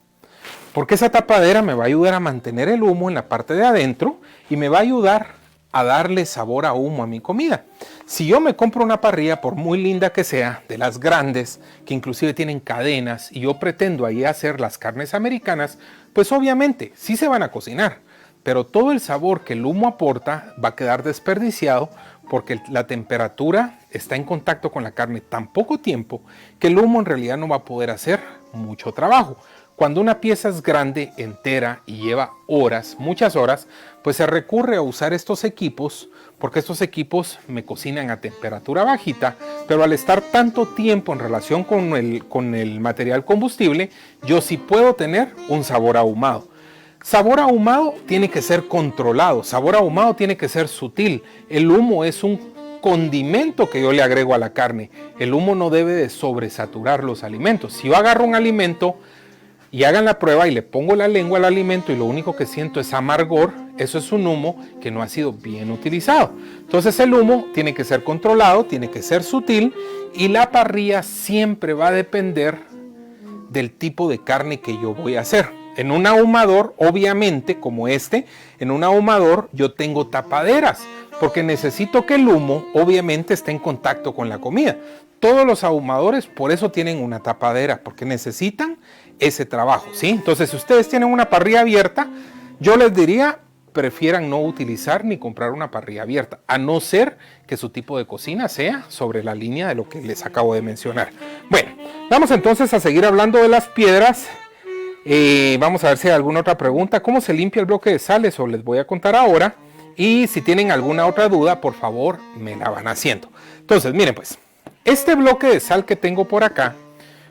Porque esa tapadera me va a ayudar a mantener el humo en la parte de adentro y me va a ayudar a darle sabor a humo a mi comida. Si yo me compro una parrilla, por muy linda que sea, de las grandes, que inclusive tienen cadenas, y yo pretendo ahí hacer las carnes americanas, pues obviamente sí se van a cocinar, pero todo el sabor que el humo aporta va a quedar desperdiciado porque la temperatura está en contacto con la carne tan poco tiempo que el humo en realidad no va a poder hacer mucho trabajo. Cuando una pieza es grande, entera y lleva horas, muchas horas, pues se recurre a usar estos equipos, porque estos equipos me cocinan a temperatura bajita, pero al estar tanto tiempo en relación con el material combustible, yo sí puedo tener un sabor ahumado. Sabor ahumado tiene que ser controlado, sabor ahumado tiene que ser sutil. El humo es un condimento que yo le agrego a la carne. El humo no debe de sobresaturar los alimentos. Si yo agarro un alimento y hagan la prueba y le pongo la lengua al alimento y lo único que siento es amargor, eso es un humo que no ha sido bien utilizado. Entonces el humo tiene que ser controlado, tiene que ser sutil, y la parrilla siempre va a depender del tipo de carne que yo voy a hacer. En un ahumador, obviamente, como este, en un ahumador yo tengo tapaderas, porque necesito que el humo, obviamente, esté en contacto con la comida. Todos los ahumadores por eso tienen una tapadera, porque necesitan ese trabajo, ¿sí? Entonces, si ustedes tienen una parrilla abierta, yo les diría, prefieran no utilizar ni comprar una parrilla abierta, a no ser que su tipo de cocina sea sobre la línea de lo que les acabo de mencionar. Bueno, vamos entonces a seguir hablando de las piedras. Vamos a ver si hay alguna otra pregunta. ¿Cómo se limpia el bloque de sal? Eso les voy a contar ahora. Y si tienen alguna otra duda, por favor, me la van haciendo. Entonces, miren pues, este bloque de sal que tengo por acá,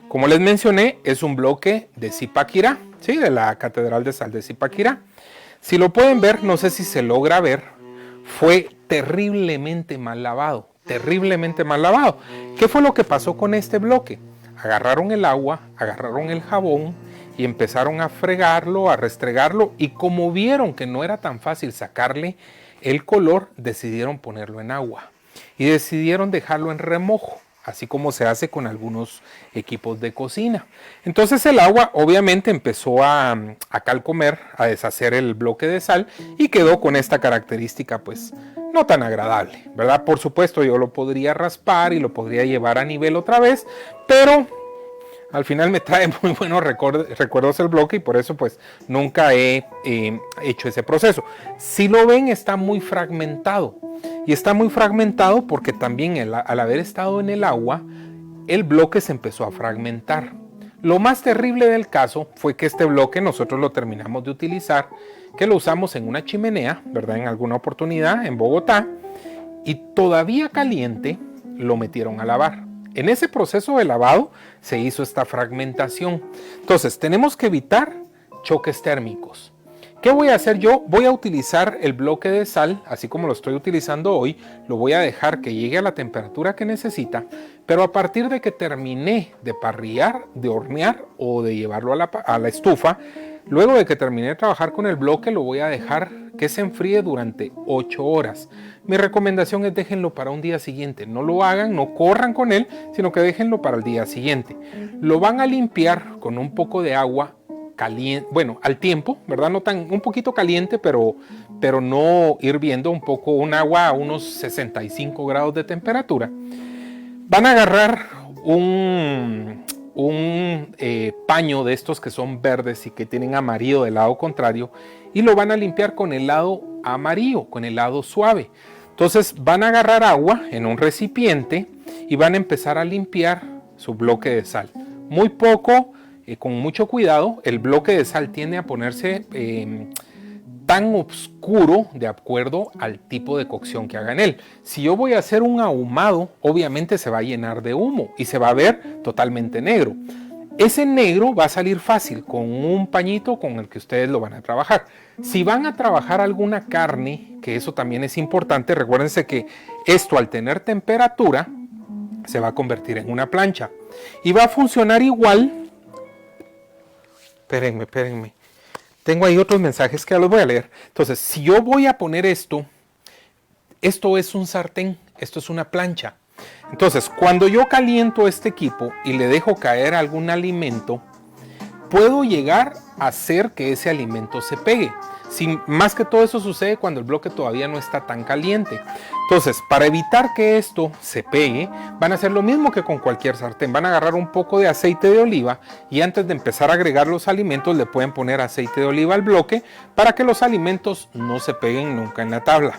como les mencioné, es un bloque de Zipaquirá, ¿sí? De la Catedral de Sal de Zipaquirá. Si lo pueden ver, no sé si se logra ver, fue terriblemente mal lavado, terriblemente mal lavado. ¿Qué fue lo que pasó con este bloque? Agarraron el agua, agarraron el jabón y empezaron a fregarlo, a restregarlo, y como vieron que no era tan fácil sacarle el color, decidieron ponerlo en agua y decidieron dejarlo en remojo, así como se hace con algunos equipos de cocina. Entonces el agua obviamente empezó a calcomer, a deshacer el bloque de sal, y quedó con esta característica pues no tan agradable, ¿verdad? Por supuesto yo lo podría raspar y lo podría llevar a nivel otra vez, pero al final me trae muy buenos recuerdos el bloque, y por eso pues nunca he hecho ese proceso. Si lo ven, está muy fragmentado. Y está muy fragmentado porque también al haber estado en el agua, el bloque se empezó a fragmentar. Lo más terrible del caso fue que este bloque nosotros lo terminamos de utilizar, que lo usamos en una chimenea, ¿verdad? En alguna oportunidad en Bogotá, y todavía caliente lo metieron a lavar. En ese proceso de lavado se hizo esta fragmentación. Entonces tenemos que evitar choques térmicos. ¿Qué voy a hacer yo? Voy a utilizar el bloque de sal, así como lo estoy utilizando hoy. Lo voy a dejar que llegue a la temperatura que necesita, pero a partir de que terminé de parrillar, de hornear o de llevarlo a la estufa, luego de que terminé de trabajar con el bloque, lo voy a dejar que se enfríe durante 8 horas. Mi recomendación es déjenlo para un día siguiente. No lo hagan, no corran con él, sino que déjenlo para el día siguiente. Lo van a limpiar con un poco de agua caliente, bueno, al tiempo, ¿verdad? No tan, un poquito caliente, pero no hirviendo, un agua a unos 65 grados de temperatura. Van a agarrar un paño de estos que son verdes y que tienen amarillo del lado contrario, y lo van a limpiar con el lado amarillo, con el lado suave. Entonces van a agarrar agua en un recipiente y van a empezar a limpiar su bloque de sal. Muy poco, con mucho cuidado. El bloque de sal tiende a ponerse tan oscuro de acuerdo al tipo de cocción que haga en él. Si yo voy a hacer un ahumado, obviamente se va a llenar de humo y se va a ver totalmente negro. Ese negro va a salir fácil con un pañito con el que ustedes lo van a trabajar. Si van a trabajar alguna carne, que eso también es importante, recuérdense que esto al tener temperatura se va a convertir en una plancha y va a funcionar igual. Espérenme. Tengo ahí otros mensajes que ya los voy a leer. Entonces, si yo voy a poner esto es un sartén, esto es una plancha. Entonces, cuando yo caliento este equipo y le dejo caer algún alimento, puedo llegar a hacer que ese alimento se pegue. Más que todo eso sucede cuando el bloque todavía no está tan caliente. Entonces, para evitar que esto se pegue, van a hacer lo mismo que con cualquier sartén. Van a agarrar un poco de aceite de oliva y antes de empezar a agregar los alimentos le pueden poner aceite de oliva al bloque para que los alimentos no se peguen nunca en la tabla.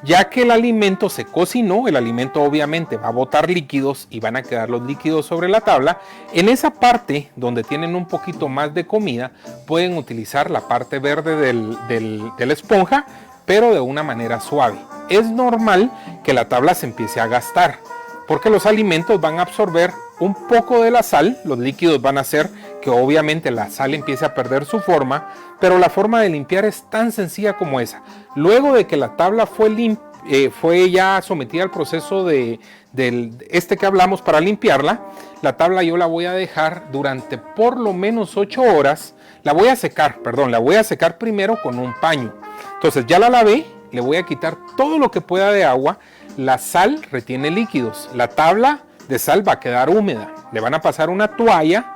Ya que el alimento se cocinó, el alimento obviamente va a botar líquidos y van a quedar los líquidos sobre la tabla. En esa parte donde tienen un poquito más de comida, pueden utilizar la parte verde de la esponja, pero de una manera suave. Es normal que la tabla se empiece a gastar, porque los alimentos van a absorber un poco de la sal, los líquidos van a hacer que obviamente la sal empiece a perder su forma, pero la forma de limpiar es tan sencilla como esa. Luego de que la tabla fue ya sometida al proceso de que hablamos para limpiarla, la tabla yo la voy a dejar durante por lo menos 8 horas, la voy a secar primero con un paño. Entonces ya la lavé, le voy a quitar todo lo que pueda de agua, la sal retiene líquidos, la tabla de sal va a quedar húmeda, le van a pasar una toalla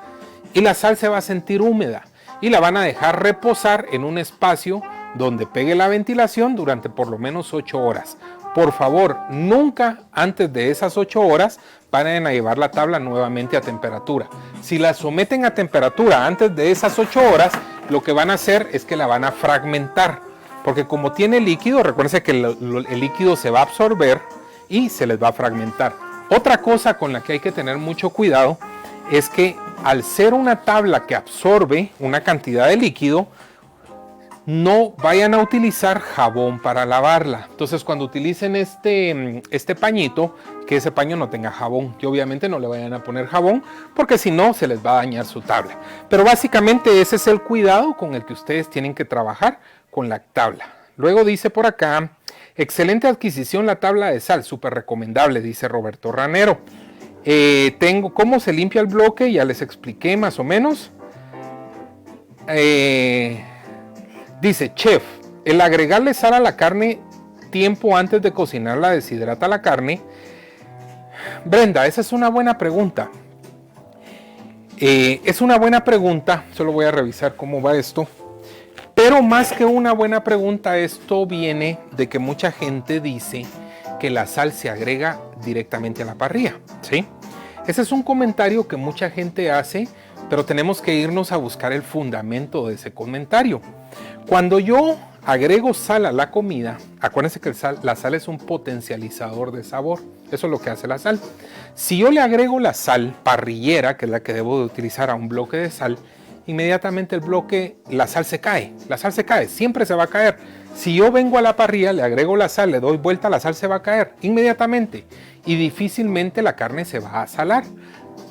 y la sal se va a sentir húmeda y la van a dejar reposar en un espacio donde pegue la ventilación durante por lo menos 8 horas. Por favor, nunca antes de esas 8 horas vayan a llevar la tabla nuevamente a temperatura. Si la someten a temperatura antes de esas 8 horas, lo que van a hacer es que la van a fragmentar. Porque como tiene líquido, recuérdense que el líquido se va a absorber y se les va a fragmentar. Otra cosa con la que hay que tener mucho cuidado es que al ser una tabla que absorbe una cantidad de líquido, no vayan a utilizar jabón para lavarla. Entonces cuando utilicen este pañito, que ese paño no tenga jabón, que obviamente no le vayan a poner jabón, porque si no se les va a dañar su tabla. Pero básicamente ese es el cuidado con el que ustedes tienen que trabajar con la tabla. Luego dice por acá, excelente adquisición la tabla de sal, súper recomendable, dice Roberto Ranero. Tengo cómo se limpia el bloque, ya les expliqué más o menos. Dice, chef, el agregarle sal a la carne tiempo antes de cocinarla deshidrata la carne. Brenda, esa es una buena pregunta. Es una buena pregunta, solo voy a revisar cómo va esto. Pero más que una buena pregunta, esto viene de que mucha gente dice que la sal se agrega directamente a la parrilla, ¿sí? Ese es un comentario que mucha gente hace, pero tenemos que irnos a buscar el fundamento de ese comentario. Cuando yo agrego sal a la comida, acuérdense que la sal es un potencializador de sabor, eso es lo que hace la sal. Si yo le agrego la sal parrillera, que es la que debo de utilizar a un bloque de sal, inmediatamente la sal se cae, siempre se va a caer. Si yo vengo a la parrilla, le agrego la sal, le doy vuelta, la sal se va a caer inmediatamente y difícilmente la carne se va a salar.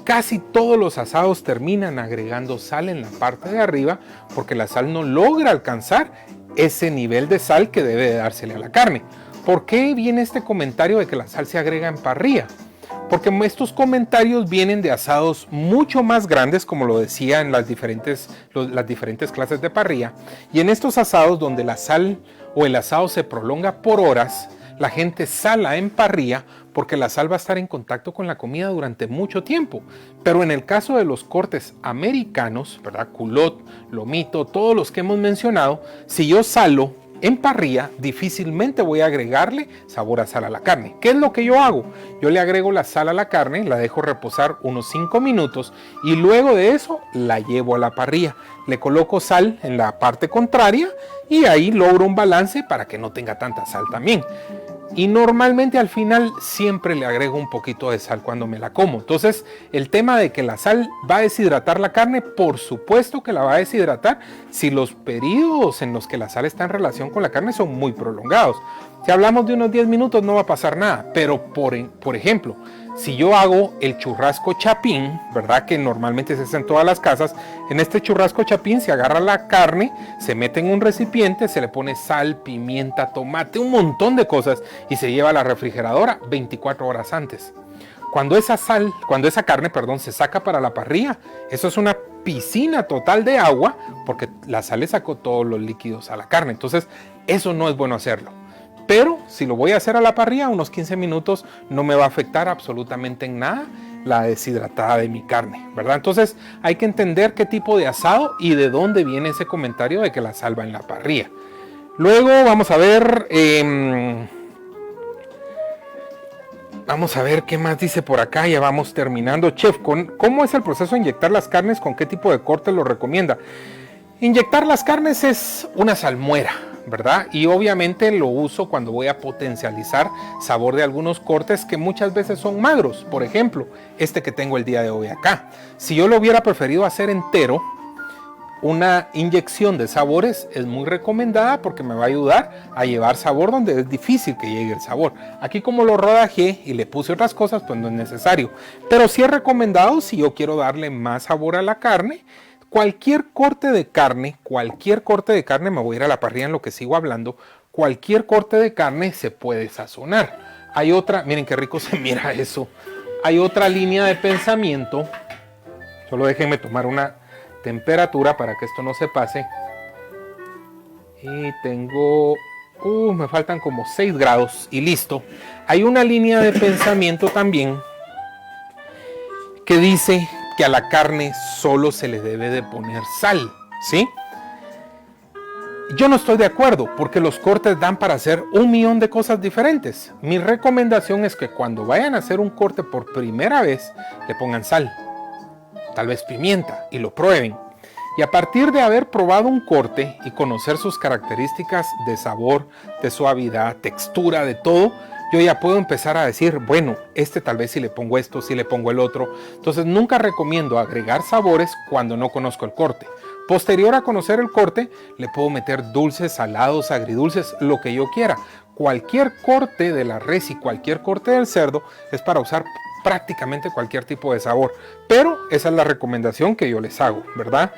Casi todos los asados terminan agregando sal en la parte de arriba porque la sal no logra alcanzar ese nivel de sal que debe de dársele a la carne. ¿Por qué viene este comentario de que la sal se agrega en parrilla? Porque estos comentarios vienen de asados mucho más grandes, como lo decía en las diferentes clases de parrilla. Y en estos asados donde la sal o el asado se prolonga por horas, la gente sala en parrilla porque la sal va a estar en contacto con la comida durante mucho tiempo. Pero en el caso de los cortes americanos, ¿verdad? Culot, lomito, todos los que hemos mencionado, si yo salo en parrilla, difícilmente voy a agregarle sabor a sal a la carne. ¿Qué es lo que yo hago? Yo le agrego la sal a la carne, la dejo reposar unos 5 minutos y luego de eso la llevo a la parrilla. Le coloco sal en la parte contraria y ahí logro un balance para que no tenga tanta sal también. Y normalmente al final siempre le agrego un poquito de sal cuando me la como. Entonces el tema de que la sal va a deshidratar la carne, por supuesto que la va a deshidratar si los periodos en los que la sal está en relación con la carne son muy prolongados. Si hablamos de unos 10 minutos no va a pasar nada, pero por ejemplo, Si yo hago el churrasco chapín, ¿verdad? Que normalmente se hace en todas las casas. En este churrasco chapín se agarra la carne, se mete en un recipiente, se le pone sal, pimienta, tomate, un montón de cosas y se lleva a la refrigeradora 24 horas antes. Cuando esa carne, se saca para la parrilla, eso es una piscina total de agua porque la sal le sacó todos los líquidos a la carne. Entonces, eso no es bueno hacerlo. Pero si lo voy a hacer a la parrilla, unos 15 minutos no me va a afectar absolutamente en nada la deshidratada de mi carne, ¿verdad? Entonces hay que entender qué tipo de asado y de dónde viene ese comentario de que la sal va en la parrilla. Luego vamos a ver qué más dice por acá. Ya vamos terminando. Chef, ¿cómo es el proceso de inyectar las carnes? ¿Con qué tipo de corte lo recomienda? Inyectar las carnes es una salmuera, ¿verdad? Y obviamente lo uso cuando voy a potencializar sabor de algunos cortes que muchas veces son magros. Por ejemplo, este que tengo el día de hoy acá. Si yo lo hubiera preferido hacer entero, una inyección de sabores es muy recomendada porque me va a ayudar a llevar sabor donde es difícil que llegue el sabor. Aquí como lo rodajé y le puse otras cosas, pues no es necesario. Pero sí es recomendado si yo quiero darle más sabor a la carne. Cualquier corte de carne, me voy a ir a la parrilla en lo que sigo hablando, cualquier corte de carne se puede sazonar. Hay otra, miren qué rico se mira eso, hay otra línea de pensamiento, solo déjenme tomar una temperatura para que esto no se pase. Y tengo, me faltan como 6 grados y listo. Hay una línea de pensamiento también que dice que a la carne solo se le debe de poner sal, ¿sí? Yo no estoy de acuerdo porque los cortes dan para hacer 1.000.000 de cosas diferentes. Mi recomendación es que cuando vayan a hacer un corte por primera vez, le pongan sal, tal vez pimienta y lo prueben. Y a partir de haber probado un corte y conocer sus características de sabor, de suavidad, textura, de todo, yo ya puedo empezar a decir, bueno, tal vez si le pongo esto, si le pongo el otro. Entonces nunca recomiendo agregar sabores cuando no conozco el corte. Posterior a conocer el corte, le puedo meter dulces, salados, agridulces, lo que yo quiera. Cualquier corte de la res y cualquier corte del cerdo es para usar prácticamente cualquier tipo de sabor. Pero esa es la recomendación que yo les hago, ¿verdad?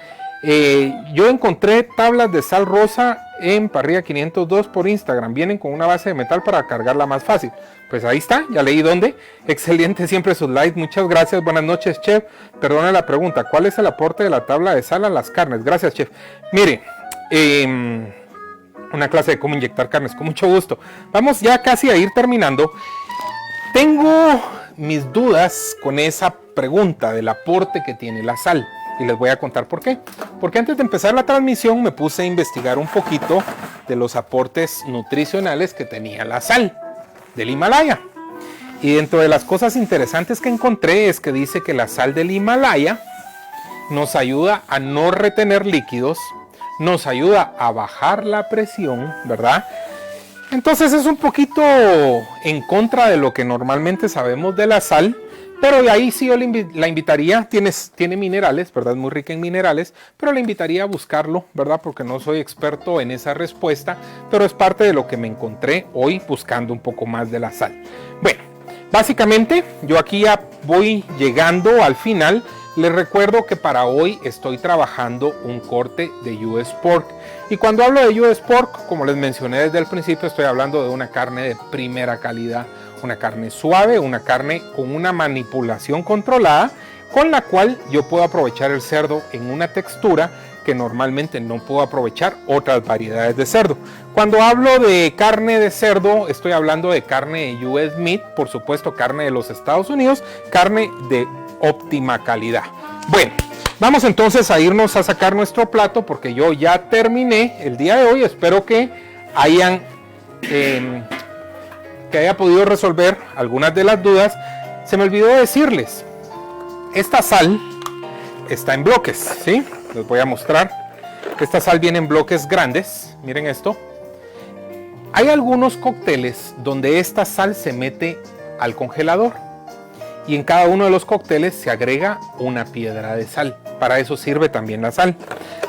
Yo encontré tablas de sal rosa en Parrilla 502 por Instagram. Vienen con una base de metal para cargarla más fácil. Pues ahí está, ya leí dónde. Excelente siempre sus likes. Muchas gracias. Buenas noches, chef. Perdone la pregunta. ¿Cuál es el aporte de la tabla de sal a las carnes? Gracias, chef. Mire, una clase de cómo inyectar carnes. Con mucho gusto. Vamos ya casi a ir terminando. Tengo mis dudas con esa pregunta del aporte que tiene la sal. Y les voy a contar por qué. Porque antes de empezar la transmisión me puse a investigar un poquito de los aportes nutricionales que tenía la sal del Himalaya. Y dentro de las cosas interesantes que encontré es que dice que la sal del Himalaya nos ayuda a no retener líquidos, nos ayuda a bajar la presión, ¿verdad? Entonces es un poquito en contra de lo que normalmente sabemos de la sal. Pero ahí sí yo la invitaría, tiene minerales, ¿verdad? Muy rica en minerales, pero la invitaría a buscarlo, ¿verdad? Porque no soy experto en esa respuesta, pero es parte de lo que me encontré hoy buscando un poco más de la sal. Bueno, básicamente yo aquí ya voy llegando al final. Les recuerdo que para hoy estoy trabajando un corte de US Pork. Y cuando hablo de US Pork, como les mencioné desde el principio, estoy hablando de una carne de primera calidad. Una carne suave, una carne con una manipulación controlada, con la cual yo puedo aprovechar el cerdo en una textura que normalmente no puedo aprovechar otras variedades de cerdo. Cuando hablo de carne de cerdo, estoy hablando de carne de US Meat, por supuesto carne de los Estados Unidos, carne de óptima calidad. Bueno, vamos entonces a irnos a sacar nuestro plato porque yo ya terminé el día de hoy. Espero que haya podido resolver algunas de las dudas. Se me olvidó decirles, esta sal está en bloques, ¿sí? Les voy a mostrar. Esta sal viene en bloques grandes, miren esto. Hay algunos cócteles donde esta sal se mete al congelador y en cada uno de los cócteles se agrega una piedra de sal. Para eso sirve también la sal.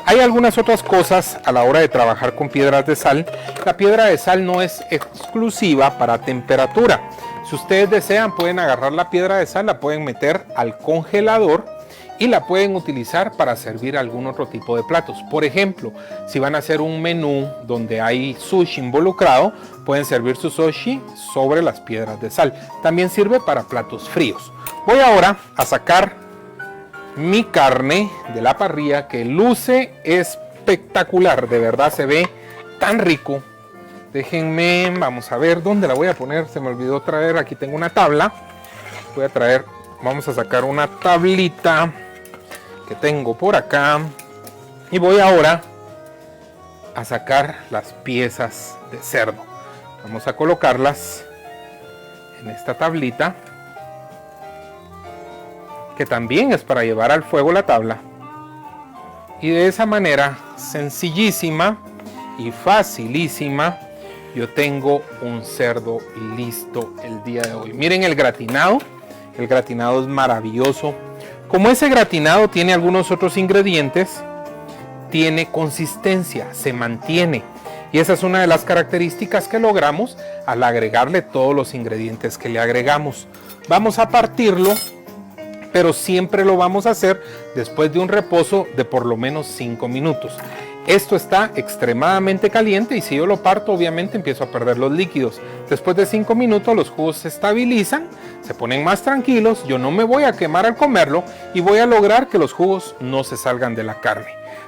Hay algunas otras cosas a la hora de trabajar con piedras de sal. La piedra de sal no es exclusiva para temperatura. Si ustedes desean, pueden agarrar la piedra de sal, la pueden meter al congelador y la pueden utilizar para servir algún otro tipo de platos. Por ejemplo, si van a hacer un menú donde hay sushi involucrado, pueden servir su sushi sobre las piedras de sal. También sirve para platos fríos. Voy ahora a sacar mi carne de la parrilla, que luce espectacular, de verdad se ve tan rico. Déjenme, vamos a ver dónde la voy a poner, se me olvidó traer, aquí tengo una tabla. Voy a traer, vamos a sacar una tablita que tengo por acá y voy ahora a sacar las piezas de cerdo. Vamos a colocarlas en esta tablita, que también es para llevar al fuego la tabla, y de esa manera sencillísima y facilísima yo tengo un cerdo listo el día de hoy. Miren el gratinado es maravilloso. Como ese gratinado tiene algunos otros ingredientes, tiene consistencia, se mantiene. Y esa es una de las características que logramos al agregarle todos los ingredientes que le agregamos. Vamos a partirlo, pero siempre lo vamos a hacer después de un reposo de por lo menos 5 minutos. Esto está extremadamente caliente y si yo lo parto, obviamente empiezo a perder los líquidos. Después de 5 minutos los jugos se estabilizan, se ponen más tranquilos, yo no me voy a quemar al comerlo y voy a lograr que los jugos no se salgan de la carne.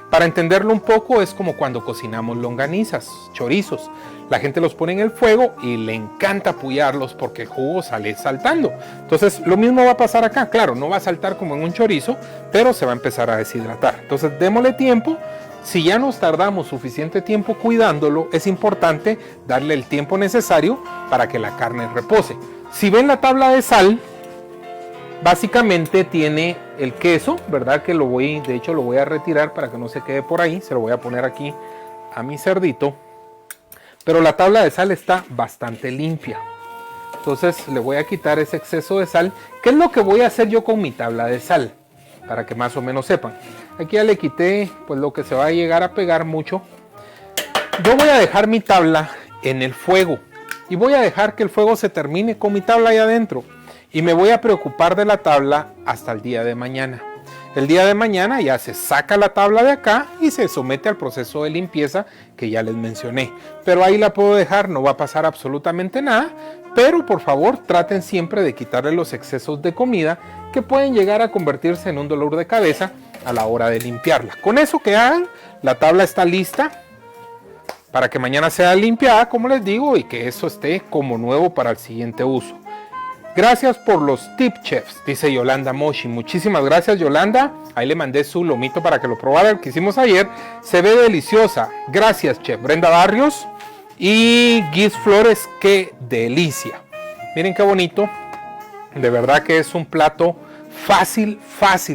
Para entenderlo un poco, es como cuando cocinamos longanizas, chorizos. La gente los pone en el fuego y le encanta apoyarlos porque el jugo sale saltando. Entonces lo mismo va a pasar acá. Claro, no va a saltar como en un chorizo, pero se va a empezar a deshidratar. Entonces démosle tiempo. Si ya nos tardamos suficiente tiempo cuidándolo, es importante darle el tiempo necesario para que la carne repose. Si ven la tabla de sal, básicamente tiene el queso, ¿verdad? Que de hecho lo voy a retirar para que no se quede por ahí. Se lo voy a poner aquí a mi cerdito. Pero la tabla de sal está bastante limpia. Entonces le voy a quitar ese exceso de sal. ¿Qué es lo que voy a hacer yo con mi tabla de sal? Para que más o menos sepan. Aquí ya le quité pues lo que se va a llegar a pegar mucho. Yo voy a dejar mi tabla en el fuego. Y voy a dejar que el fuego se termine con mi tabla ahí adentro. Y me voy a preocupar de la tabla hasta el día de mañana. El día de mañana ya se saca la tabla de acá y se somete al proceso de limpieza que ya les mencioné. Pero ahí la puedo dejar, no va a pasar absolutamente nada. Pero por favor traten siempre de quitarle los excesos de comida que pueden llegar a convertirse en un dolor de cabeza a la hora de limpiarla. Con eso que hagan, la tabla está lista para que mañana sea limpiada, como les digo, y que eso esté como nuevo para el siguiente uso. Gracias por los tips, chefs, dice Yolanda Moshi. Muchísimas gracias, Yolanda. Ahí le mandé su lomito para que lo probara, el que hicimos ayer. Se ve deliciosa. Gracias, chef. Brenda Barrios y Guis Flores, qué delicia. Miren qué bonito. De verdad que es un plato fácil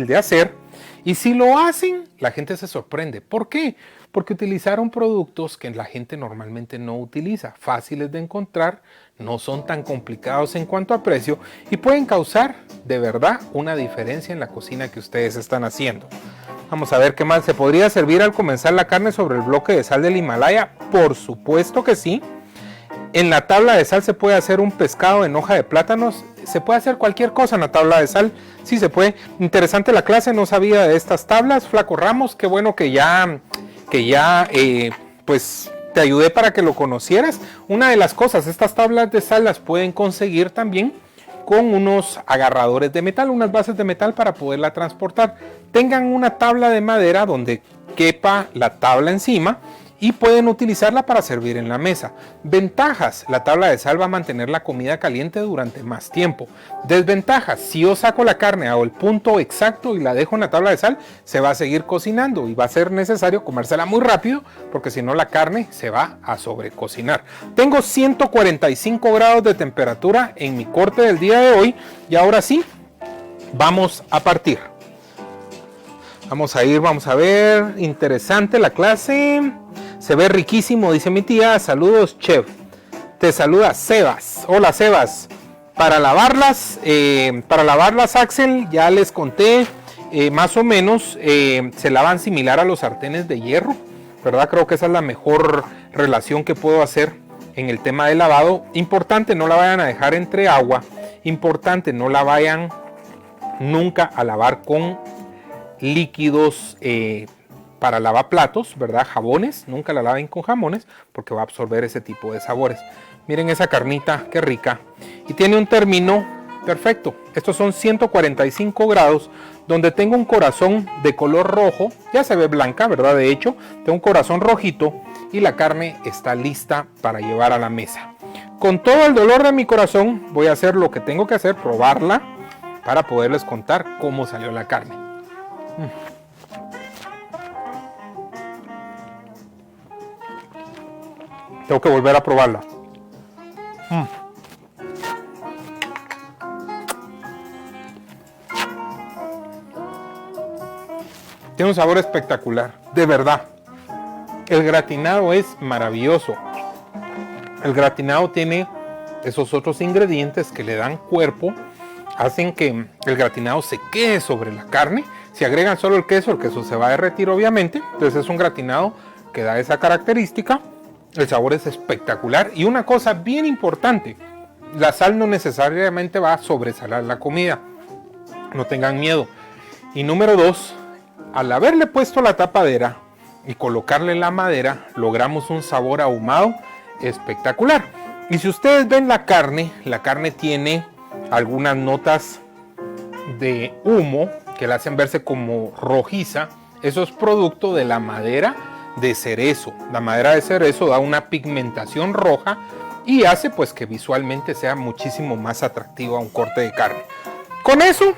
de hacer. Y si lo hacen, la gente se sorprende. ¿Por qué? Porque utilizaron productos que la gente normalmente no utiliza, fáciles de encontrar, no son tan complicados en cuanto a precio y pueden causar de verdad una diferencia en la cocina que ustedes están haciendo. Vamos a ver qué más. ¿Se podría servir al comenzar la carne sobre el bloque de sal del Himalaya? Por supuesto que sí. En la tabla de sal se puede hacer un pescado en hoja de plátanos. Se puede hacer cualquier cosa en la tabla de sal. Sí se puede. Interesante la clase, no sabía de estas tablas. Flaco Ramos, qué bueno que ya pues te ayudé para que lo conocieras. Una de las cosas, estas tablas de sal las pueden conseguir también con unos agarradores de metal, unas bases de metal para poderla transportar. Tengan una tabla de madera donde quepa la tabla encima y pueden utilizarla para servir en la mesa. Ventajas: la tabla de sal va a mantener la comida caliente durante más tiempo. Desventajas: si yo saco la carne a el punto exacto y la dejo en la tabla de sal, se va a seguir cocinando y va a ser necesario comérsela muy rápido porque si no la carne se va a sobrecocinar. Tengo 145 grados de temperatura en mi corte del día de hoy y ahora sí, vamos a partir. Vamos a ver, interesante la clase. Se ve riquísimo, dice mi tía. Saludos, chef. Te saluda Sebas. Hola, Sebas. Para lavarlas, Axel, ya les conté, más o menos se lavan similar a los sartenes de hierro, ¿verdad? Creo que esa es la mejor relación que puedo hacer en el tema de lavado. Importante, no la vayan a dejar entre agua. Importante, no la vayan nunca a lavar con líquidos para lavaplatos, ¿verdad? Jabones, nunca la laven con jabones porque va a absorber ese tipo de sabores. Miren esa carnita, qué rica. Y tiene un término perfecto. Estos son 145 grados, donde tengo un corazón de color rojo. Ya se ve blanca, ¿verdad? De hecho, tengo un corazón rojito y la carne está lista para llevar a la mesa. Con todo el dolor de mi corazón, voy a hacer lo que tengo que hacer, probarla, para poderles contar cómo salió la carne. Tengo que volver a probarla. Tiene un sabor espectacular, de verdad. El gratinado es maravilloso. El gratinado tiene esos otros ingredientes que le dan cuerpo, hacen que el gratinado se quede sobre la carne. Si agregan solo el queso se va a derretir obviamente. Entonces es un gratinado que da esa característica. El sabor es espectacular. Y una cosa bien importante, la sal no necesariamente va a sobresalar la comida. No tengan miedo. Y número 2, al haberle puesto la tapadera y colocarle la madera, logramos un sabor ahumado espectacular. Y si ustedes ven la carne tiene algunas notas de humo que la hacen verse como rojiza. Eso es producto de la madera de cerezo. La madera de cerezo da una pigmentación roja y hace pues que visualmente sea muchísimo más atractivo a un corte de carne. Con eso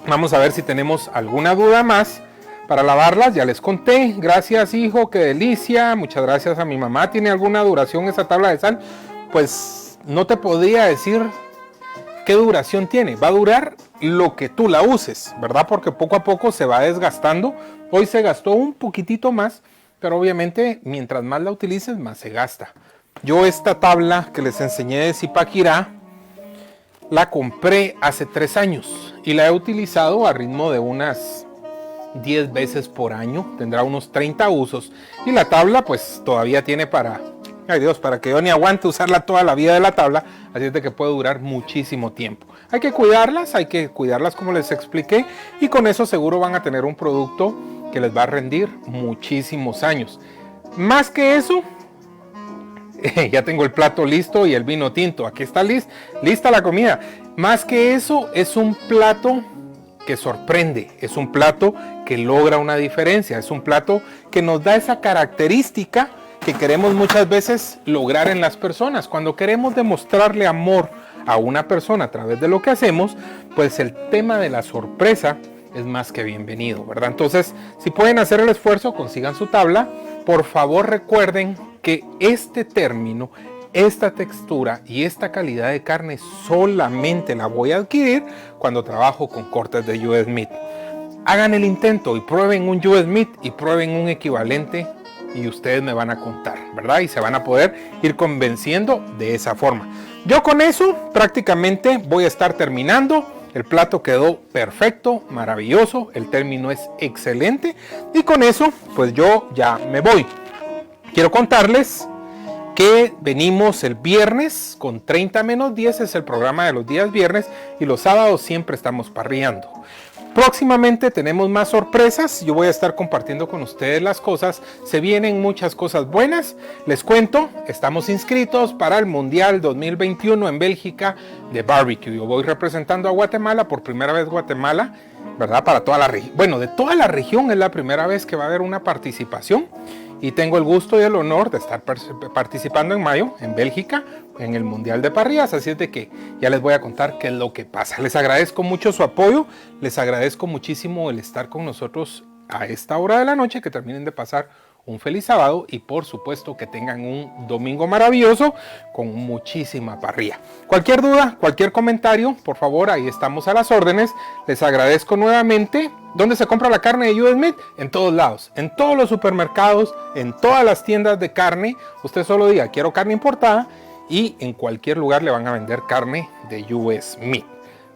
vamos a ver si tenemos alguna duda más para lavarlas. Ya les conté. Gracias, hijo, qué delicia. Muchas gracias a mi mamá. ¿Tiene alguna duración esa tabla de sal? Pues no te podría decir qué duración tiene. Va a durar lo que tú la uses, ¿verdad? Porque poco a poco se va desgastando. Hoy se gastó un poquitito más, pero obviamente mientras más la utilices, más se gasta. Yo esta tabla que les enseñé de Zipaquirá la compré hace 3 años y la he utilizado a ritmo de unas 10 veces por año. Tendrá unos 30 usos y la tabla pues todavía tiene para que yo ni aguante usarla toda la vida de la tabla. Así es de que puede durar muchísimo tiempo. Hay que cuidarlas como les expliqué, y con eso seguro van a tener un producto que les va a rendir muchísimos años. Más que eso, ya tengo el plato listo y el vino tinto. Aquí está lista la comida. Más que eso, es un plato que sorprende, es un plato que logra una diferencia, es un plato que nos da esa característica que queremos muchas veces lograr en las personas. Cuando queremos demostrarle amor a una persona a través de lo que hacemos, pues el tema de la sorpresa es más que bienvenido, ¿verdad? Entonces, si pueden hacer el esfuerzo, consigan su tabla. Por favor, recuerden que este término, esta textura y esta calidad de carne solamente la voy a adquirir cuando trabajo con cortes de US Meat. Hagan el intento y prueben un US Meat y prueben un equivalente y ustedes me van a contar, ¿verdad? Y se van a poder ir convenciendo de esa forma. Yo con eso prácticamente voy a estar terminando. El plato quedó perfecto, maravilloso, el término es excelente y con eso pues yo ya me voy. Quiero contarles que venimos el viernes con 30 menos 10, es el programa de los días viernes, y los sábados siempre estamos parrillando. Próximamente tenemos más sorpresas, yo voy a estar compartiendo con ustedes las cosas, se vienen muchas cosas buenas. Les cuento, estamos inscritos para el Mundial 2021 en Bélgica de Barbecue. Yo voy representando a Guatemala, por primera vez Guatemala, ¿verdad? Para toda la región, bueno, de toda la región es la primera vez que va a haber una participación. Y tengo el gusto y el honor de estar participando en mayo en Bélgica en el Mundial de Parrillas. Así es de que ya les voy a contar qué es lo que pasa. Les agradezco mucho su apoyo. Les agradezco muchísimo el estar con nosotros a esta hora de la noche. Que terminen de pasar un feliz sábado y por supuesto que tengan un domingo maravilloso con muchísima parrilla. Cualquier duda, cualquier comentario, por favor, ahí estamos a las órdenes. Les agradezco nuevamente. ¿Dónde se compra la carne de US Meat? En todos lados, en todos los supermercados, en todas las tiendas de carne. Usted solo diga, quiero carne importada, y en cualquier lugar le van a vender carne de US Meat.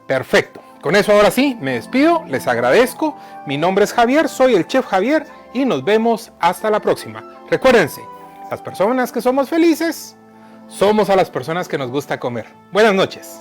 Perfecto. Con eso ahora sí, me despido, les agradezco. Mi nombre es Javier, soy el Chef Javier y nos vemos hasta la próxima. Recuérdense, las personas que somos felices somos a las personas que nos gusta comer. Buenas noches.